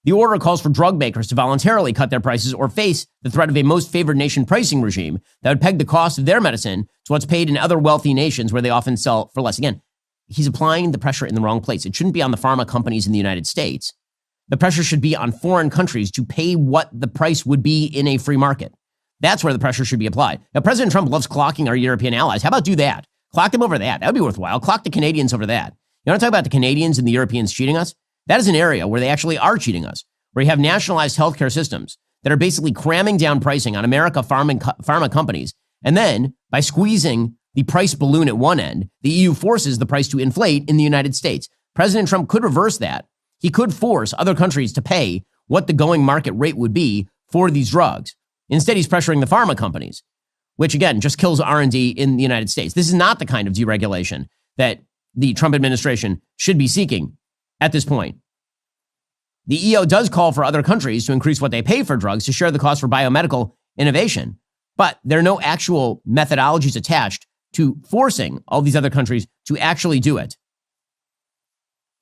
The order calls for drug makers to voluntarily cut their prices or face the threat of a most favored nation pricing regime that would peg the cost of their medicine to what's paid in other wealthy nations where they often sell for less. Again, he's applying the pressure in the wrong place. It shouldn't be on the pharma companies in the United States. The pressure should be on foreign countries to pay what the price would be in a free market. That's where the pressure should be applied. Now, President Trump loves clocking our European allies. How about do that? Clock them over that. That would be worthwhile. Clock the Canadians over that. You want to talk about the Canadians and the Europeans cheating us? That is an area where they actually are cheating us, where you have nationalized healthcare systems that are basically cramming down pricing on America pharma companies. And then by squeezing the price balloon at one end, the EU forces the price to inflate in the United States. President Trump could reverse that. He could force other countries to pay what the going market rate would be for these drugs. Instead, he's pressuring the pharma companies, which again just kills R&D in the United States. This is not the kind of deregulation that the Trump administration should be seeking at this point. The EO does call for other countries to increase what they pay for drugs to share the cost for biomedical innovation, but there are no actual methodologies attached to forcing all these other countries to actually do it.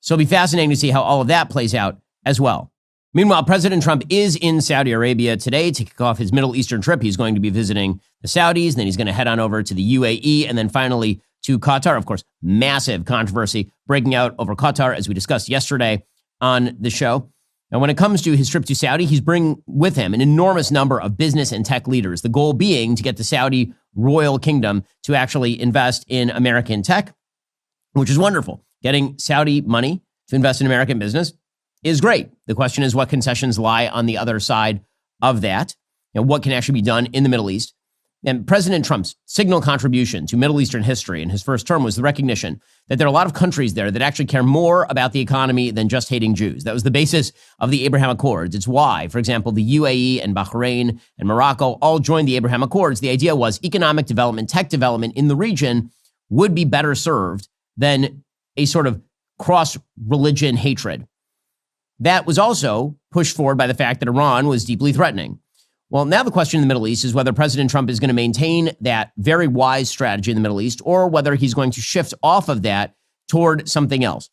So it'll be fascinating to see how all of that plays out as well. Meanwhile, President Trump is in Saudi Arabia today to kick off his Middle Eastern trip. He's going to be visiting the Saudis, and then he's going to head on over to the UAE, and then finally to Qatar. Of course, massive controversy breaking out over Qatar, as we discussed yesterday on the show. And when it comes to his trip to Saudi, he's bringing with him an enormous number of business and tech leaders, the goal being to get the Saudi royal kingdom to actually invest in American tech, which is wonderful. Getting Saudi money to invest in American business is great. The question is what concessions lie on the other side of that, and what can actually be done in the Middle East. And President Trump's signal contribution to Middle Eastern history in his first term was the recognition that there are a lot of countries there that actually care more about the economy than just hating Jews. That was the basis of the Abraham Accords. It's why, for example, the UAE and Bahrain and Morocco all joined the Abraham Accords. The idea was economic development, tech development in the region would be better served than a sort of cross-religion hatred. That was also pushed forward by the fact that Iran was deeply threatening. Well, now the question in the Middle East is whether President Trump is going to maintain that very wise strategy in the Middle East or whether he's going to shift off of that toward something else.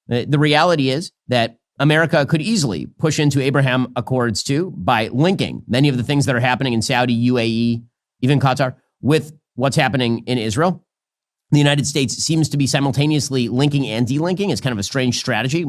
The reality is that America could easily push into Abraham Accords too by linking many of the things that are happening in Saudi, UAE, even Qatar, with what's happening in Israel. The United States seems to be simultaneously linking and delinking. It's kind of a strange strategy.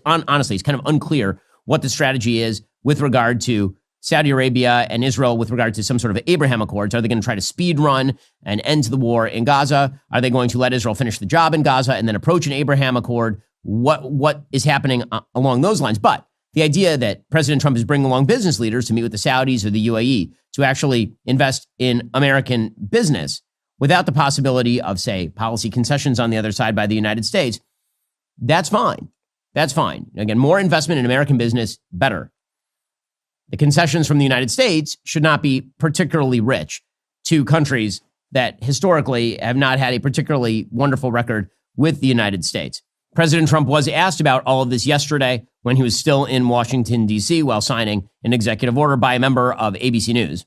Honestly, it's kind of unclear what the strategy is with regard to Saudi Arabia and Israel with regard to some sort of Abraham Accords. Are they going to try to speed run and end the war in Gaza? Are they going to let Israel finish the job in Gaza and then approach an Abraham Accord? What is happening along those lines? But the idea that President Trump is bringing along business leaders to meet with the Saudis or the UAE to actually invest in American business without the possibility of, say, policy concessions on the other side by the United States, that's fine. That's fine. Again, more investment in American business, better. The concessions from the United States should not be particularly rich to countries that historically have not had a particularly wonderful record with the United States. President Trump was asked about all of this yesterday when he was still in Washington, D.C., while signing an executive order by a member of ABC News.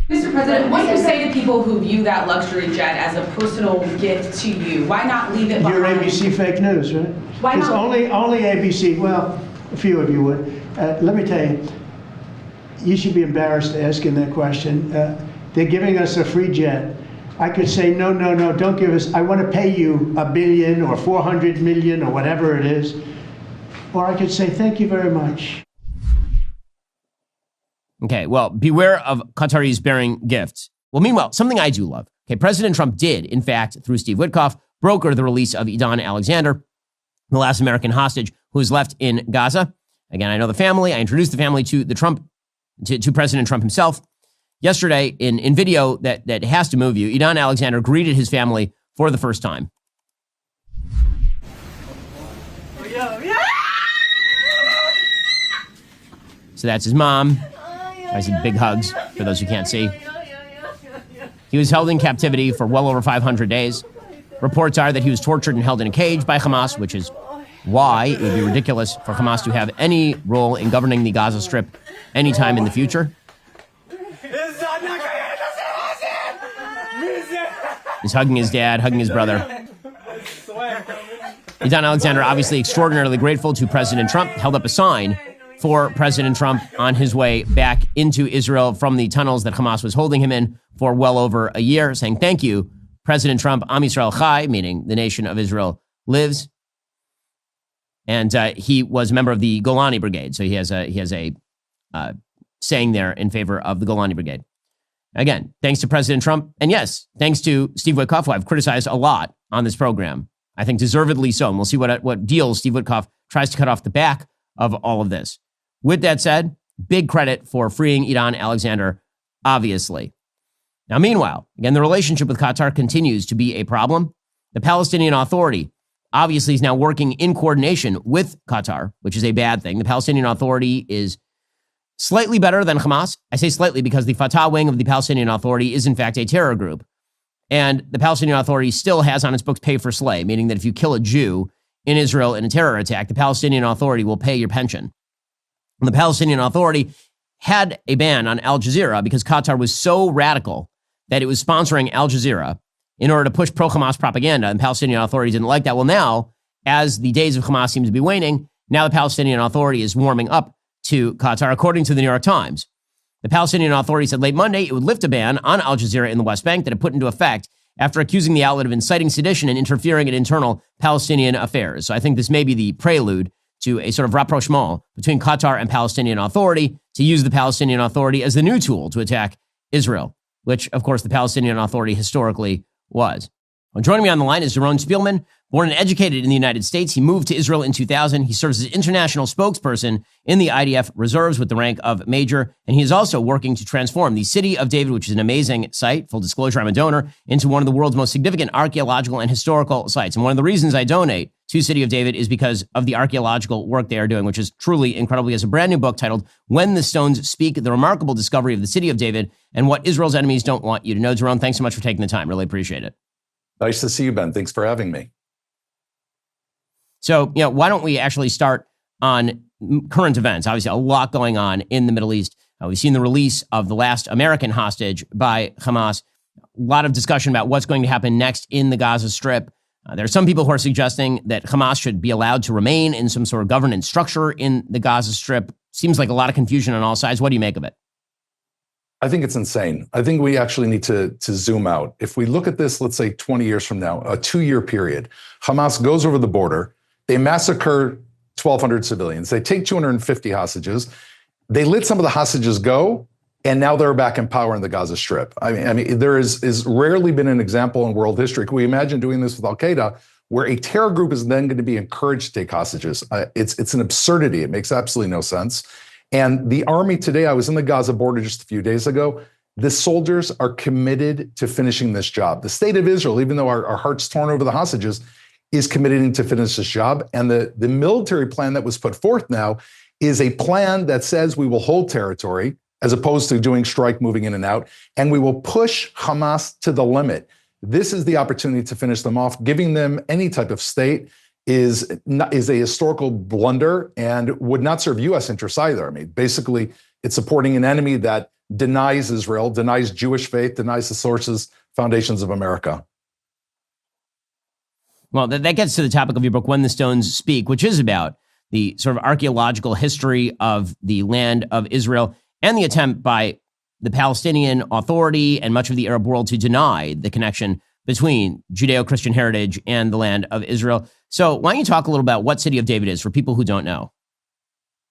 Mr. President, what do you say to people who view that luxury jet as a personal gift to you? Why not leave it behind? You're ABC fake news, right? Why not? It's only ABC. Well, a few of you would. Let me tell you, you should be embarrassed asking that question. They're giving us a free jet. I could say, no, don't give us. I want to pay you $1 billion or 400 million or whatever it is. Or I could say, thank you very much. Okay, well, beware of Qataris bearing gifts. Well, meanwhile, something I do love. Okay, President Trump did, in fact, through Steve Witkoff, broker the release of Idan Alexander, the last American hostage who is left in Gaza. Again, I know the family. I introduced the family to to President Trump himself. Yesterday, in video that has to move you, Idan Alexander greeted his family for the first time. So that's his mom. I see big hugs for those who can't see. He was held in captivity for well over 500 days. Reports are that he was tortured and held in a cage by Hamas, which is why it would be ridiculous for Hamas to have any role in governing the Gaza Strip anytime in the future. He's hugging his dad, hugging his brother. Idan Alexander, obviously extraordinarily grateful to President Trump, held up a sign for President Trump on his way back into Israel from the tunnels that Hamas was holding him in for well over a year, saying, thank you, President Trump, Am Yisrael Chai, meaning the nation of Israel lives. And he was a member of the Golani Brigade, so he has a saying there in favor of the Golani Brigade. Again, thanks to President Trump, and yes, thanks to Steve Witkoff, who I've criticized a lot on this program. I think deservedly so, and we'll see what deals Steve Witkoff tries to cut off the back of all of this. With that said, big credit for freeing Idan Alexander, obviously. Now, meanwhile, again, the relationship with Qatar continues to be a problem. The Palestinian Authority obviously is now working in coordination with Qatar, which is a bad thing. The Palestinian Authority is slightly better than Hamas. I say slightly because the Fatah wing of the Palestinian Authority is in fact a terror group. And the Palestinian Authority still has on its books pay for slay, meaning that if you kill a Jew in Israel in a terror attack, the Palestinian Authority will pay your pension. And the Palestinian Authority had a ban on Al Jazeera because Qatar was so radical that it was sponsoring Al Jazeera in order to push pro-Hamas propaganda, and the Palestinian Authority didn't like that. Well, now, as the days of Hamas seem to be waning, now the Palestinian Authority is warming up to Qatar, according to the New York Times. The Palestinian Authority said late Monday it would lift a ban on Al Jazeera in the West Bank that it put into effect after accusing the outlet of inciting sedition and interfering in internal Palestinian affairs. So I think this may be the prelude to a sort of rapprochement between Qatar and Palestinian Authority to use the Palestinian Authority as the new tool to attack Israel, which, of course, the Palestinian Authority historically was. Well, joining me on the line is Doron Spielman. Born and educated in the United States, he moved to Israel in 2000. He serves as international spokesperson in the IDF reserves with the rank of major, and he is also working to transform the City of David, which is an amazing site, full disclosure, I'm a donor, into one of the world's most significant archaeological and historical sites. And one of the reasons I donate to City of David is because of the archaeological work they are doing, which is truly incredible. He has a brand new book titled When the Stones Speak, the remarkable discovery of the City of David and what Israel's enemies don't want you to know. Doron, thanks so much for taking the time. Really appreciate it. Nice to see you, Ben. Thanks for having me. So, why don't we actually start on current events? Obviously, a lot going on in the Middle East. We've seen the release of the last American hostage by Hamas. A lot of discussion about what's going to happen next in the Gaza Strip. There are some people who are suggesting that Hamas should be allowed to remain in some sort of governance structure in the Gaza Strip. Seems like a lot of confusion on all sides. What do you make of it? I think it's insane. I think we actually need to zoom out. If we look at this, let's say 20 years from now, a 2-year period, Hamas goes over the border. They massacre 1,200 civilians. They take 250 hostages. They let some of the hostages go, and now they're back in power in the Gaza Strip. I mean, there is rarely been an example in world history. Can we imagine doing this with Al-Qaeda, where a terror group is then going to be encouraged to take hostages? It's an absurdity. It makes absolutely no sense. And the army today, I was in the Gaza border just a few days ago. The soldiers are committed to finishing this job. The state of Israel, even though our hearts torn over the hostages, is committing to finish this job. And the military plan that was put forth now is a plan that says we will hold territory as opposed to doing strike, moving in and out, and we will push Hamas to the limit. This is the opportunity to finish them off. Giving them any type of state is a historical blunder and would not serve U.S. interests either. I mean, basically, it's supporting an enemy that denies Israel, denies Jewish faith, denies the foundations of America. Well, that gets to the topic of your book, When the Stones Speak, which is about the sort of archaeological history of the land of Israel and the attempt by the Palestinian Authority and much of the Arab world to deny the connection between Judeo-Christian heritage and the land of Israel. So why don't you talk a little about what City of David is for people who don't know?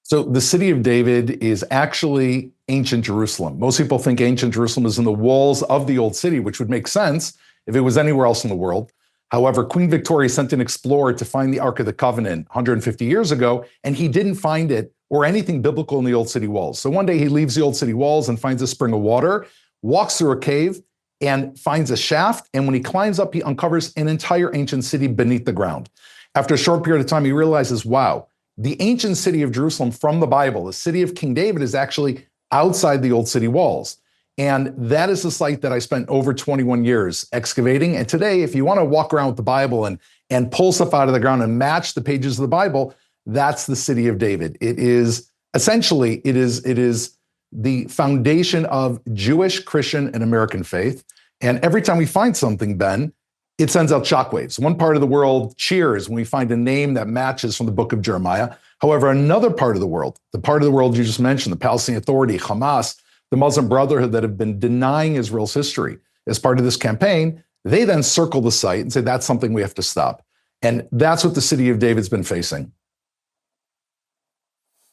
So the City of David is actually ancient Jerusalem. Most people think ancient Jerusalem is in the walls of the old city, which would make sense if it was anywhere else in the world. However, Queen Victoria sent an explorer to find the Ark of the Covenant 150 years ago, and he didn't find it or anything biblical in the old city walls. So one day he leaves the old city walls and finds a spring of water, walks through a cave, and finds a shaft. And when he climbs up, he uncovers an entire ancient city beneath the ground. After a short period of time, he realizes, wow, the ancient city of Jerusalem from the Bible, the city of King David, is actually outside the old city walls. And that is the site that I spent over 21 years excavating. And today, if you want to walk around with the Bible and pull stuff out of the ground and match the pages of the Bible, that's the City of David. It is essentially, it is the foundation of Jewish, Christian, and American faith. And every time we find something, Ben, it sends out shockwaves. One part of the world cheers when we find a name that matches from the book of Jeremiah. However, another part of the world, the part of the world you just mentioned, the Palestinian Authority, Hamas, the Muslim Brotherhood that have been denying Israel's history as part of this campaign, they then circle the site and say, that's something we have to stop. And that's what the City of David's been facing.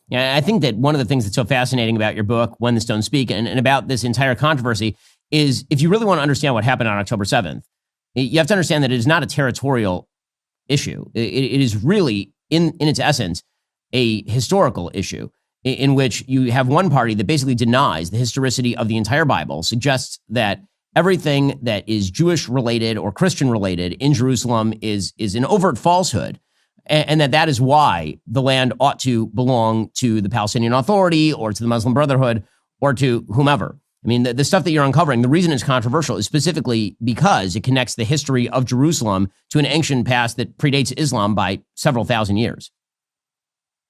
Yeah, I think that one of the things that's so fascinating about your book, When the Stones Speak, and about this entire controversy is if you really want to understand what happened on October 7th, you have to understand that it is not a territorial issue. It is really, in its essence, a historical issue in which you have one party that basically denies the historicity of the entire Bible, suggests that everything that is Jewish related or Christian related in Jerusalem is an overt falsehood, and that is why the land ought to belong to the Palestinian Authority or to the Muslim Brotherhood or to whomever. I mean, the stuff that you're uncovering, the reason it's controversial is specifically because it connects the history of Jerusalem to an ancient past that predates Islam by several thousand years.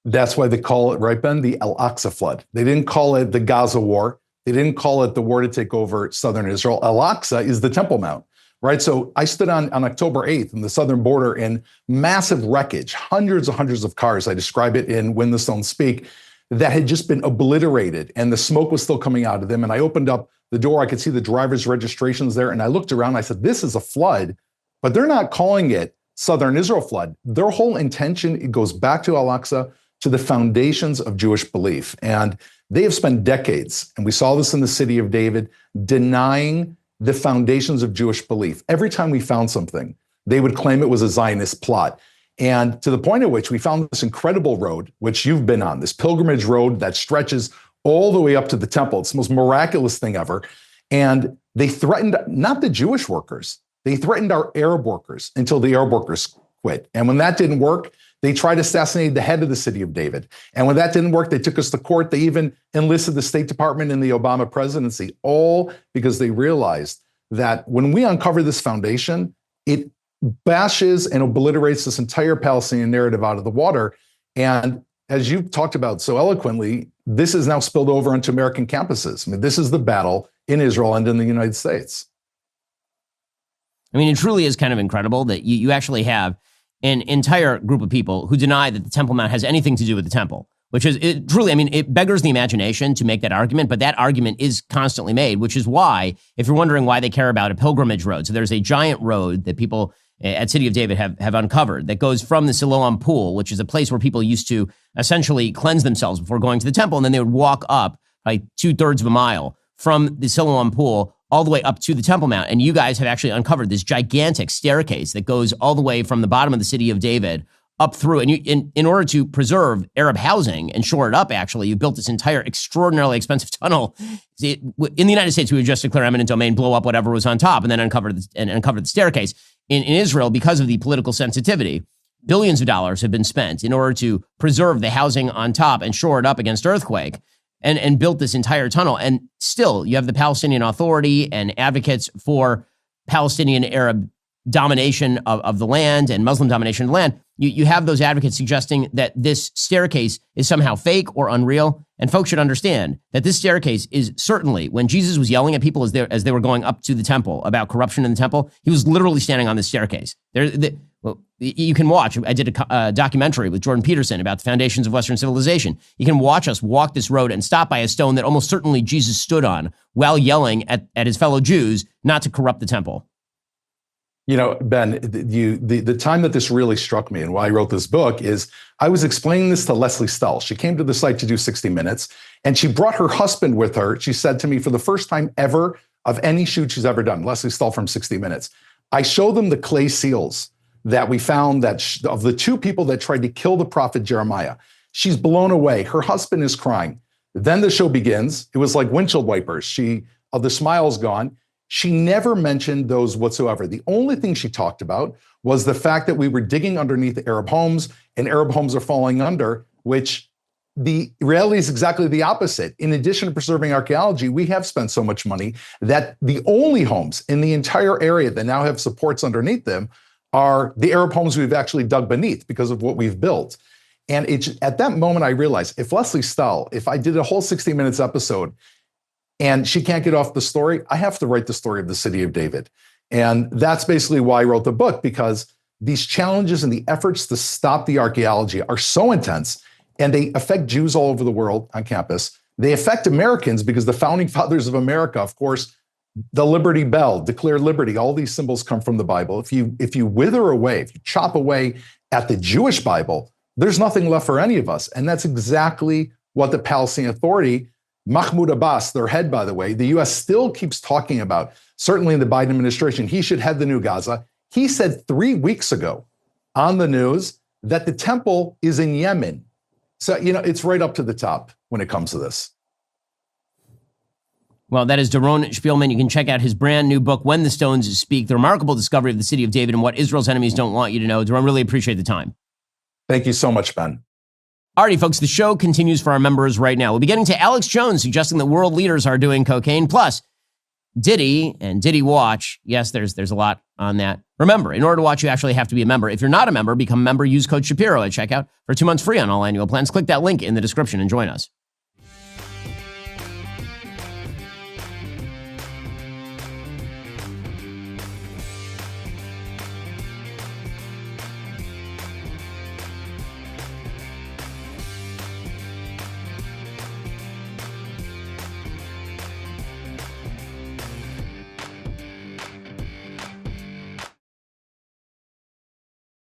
That's why they call it, right, Ben, the Al-Aqsa flood. They didn't call it the Gaza war. They didn't call it the war to take over southern Israel. Al-Aqsa is the Temple Mount, right? So I stood on October 8th in the southern border in massive wreckage, hundreds of cars. I describe it in When the Stones Speak, that had just been obliterated and the smoke was still coming out of them. And I opened up the door, I could see the driver's registrations there. And I looked around, I said, this is a flood, but they're not calling it Southern Israel flood. Their whole intention, it goes back to Al-Aqsa, to the foundations of Jewish belief. And they have spent decades, and we saw this in the city of David, denying the foundations of Jewish belief. Every time we found something, they would claim it was a Zionist plot. And to the point at which we found this incredible road, which you've been on, this pilgrimage road that stretches all the way up to the temple. It's the most miraculous thing ever. And they threatened not the Jewish workers, they threatened our Arab workers until the Arab workers quit. And when that didn't work, they tried to assassinate the head of the city of David. And when that didn't work, they took us to court. They even enlisted the State Department in the Obama presidency, all because they realized that when we uncover this foundation, it bashes and obliterates this entire Palestinian narrative out of the water. And as you talked about so eloquently, this is now spilled over into American campuses. I mean, this is the battle in Israel and in the United States. I mean, it truly is kind of incredible that you actually have an entire group of people who deny that the Temple Mount has anything to do with the temple, which is truly, I mean, it beggars the imagination to make that argument, but that argument is constantly made, which is why, if you're wondering why they care about a pilgrimage road, so there's a giant road that people at City of David have uncovered that goes from the Siloam Pool, which is a place where people used to essentially cleanse themselves before going to the temple, and then they would walk up like 2/3 of a mile from the Siloam Pool all the way up to the Temple Mount. And you guys have actually uncovered this gigantic staircase that goes all the way from the bottom of the City of David up through. And in order to preserve Arab housing and shore it up, actually, you built this entire extraordinarily expensive tunnel. In the United States, we would just declare eminent domain, blow up whatever was on top, and then uncover the staircase. In Israel, because of the political sensitivity, billions of dollars have been spent in order to preserve the housing on top and shore it up against earthquake, and built this entire tunnel. And still, you have the Palestinian Authority and advocates for Palestinian Arab domination of the land and Muslim domination of the land. You have those advocates suggesting that this staircase is somehow fake or unreal. And folks should understand that this staircase is certainly, when Jesus was yelling at people as they were going up to the temple about corruption in the temple, he was literally standing on the staircase. Well, you can watch. I did a documentary with Jordan Peterson about the foundations of Western civilization. You can watch us walk this road and stop by a stone that almost certainly Jesus stood on while yelling at his fellow Jews not to corrupt the temple. You know, Ben, the time that this really struck me and why I wrote this book is I was explaining this to Leslie Stahl. She came to the site to do 60 Minutes, and she brought her husband with her. She said to me, for the first time ever of any shoot she's ever done, Leslie Stahl from 60 Minutes, I showed them the clay seals that we found of the two people that tried to kill the prophet Jeremiah. She's blown away. Her husband is crying. Then the show begins. It was like windshield wipers. The smile's gone. She never mentioned those whatsoever. The only thing she talked about was the fact that we were digging underneath Arab homes and Arab homes are falling under, which the reality is exactly the opposite. In addition to preserving archaeology, we have spent so much money that the only homes in the entire area that now have supports underneath them are the Arab homes we've actually dug beneath because of what we've built. And at that moment, I realized if Leslie Stahl, if I did a whole 60 Minutes episode, and she can't get off the story, I have to write the story of the City of David. And that's basically why I wrote the book, because these challenges and the efforts to stop the archaeology are so intense, and they affect Jews all over the world on campus. They affect Americans because the founding fathers of America, of course, the Liberty Bell, declare liberty, all these symbols come from the Bible. If you wither away, if you chop away at the Jewish Bible, there's nothing left for any of us. And that's exactly what the Palestinian Authority, Mahmoud Abbas, their head, by the way, the U.S. still keeps talking about, certainly in the Biden administration, he should head the new Gaza. He said 3 weeks ago on the news that the temple is in Yemen. So, it's right up to the top when it comes to this. Well, that is Doron Spielman. You can check out his brand new book, When the Stones Speak, The Remarkable Discovery of the City of David and What Israel's Enemies Don't Want You to Know. Doron, really appreciate the time. Thank you so much, Ben. Alrighty, folks, the show continues for our members right now. We'll be getting to Alex Jones suggesting that world leaders are doing cocaine, plus Diddy and Diddy Watch. Yes, there's a lot on that. Remember, in order to watch, you actually have to be a member. If you're not a member, become a member. Use code Shapiro at checkout for 2 months free on all annual plans. Click that link in the description and join us.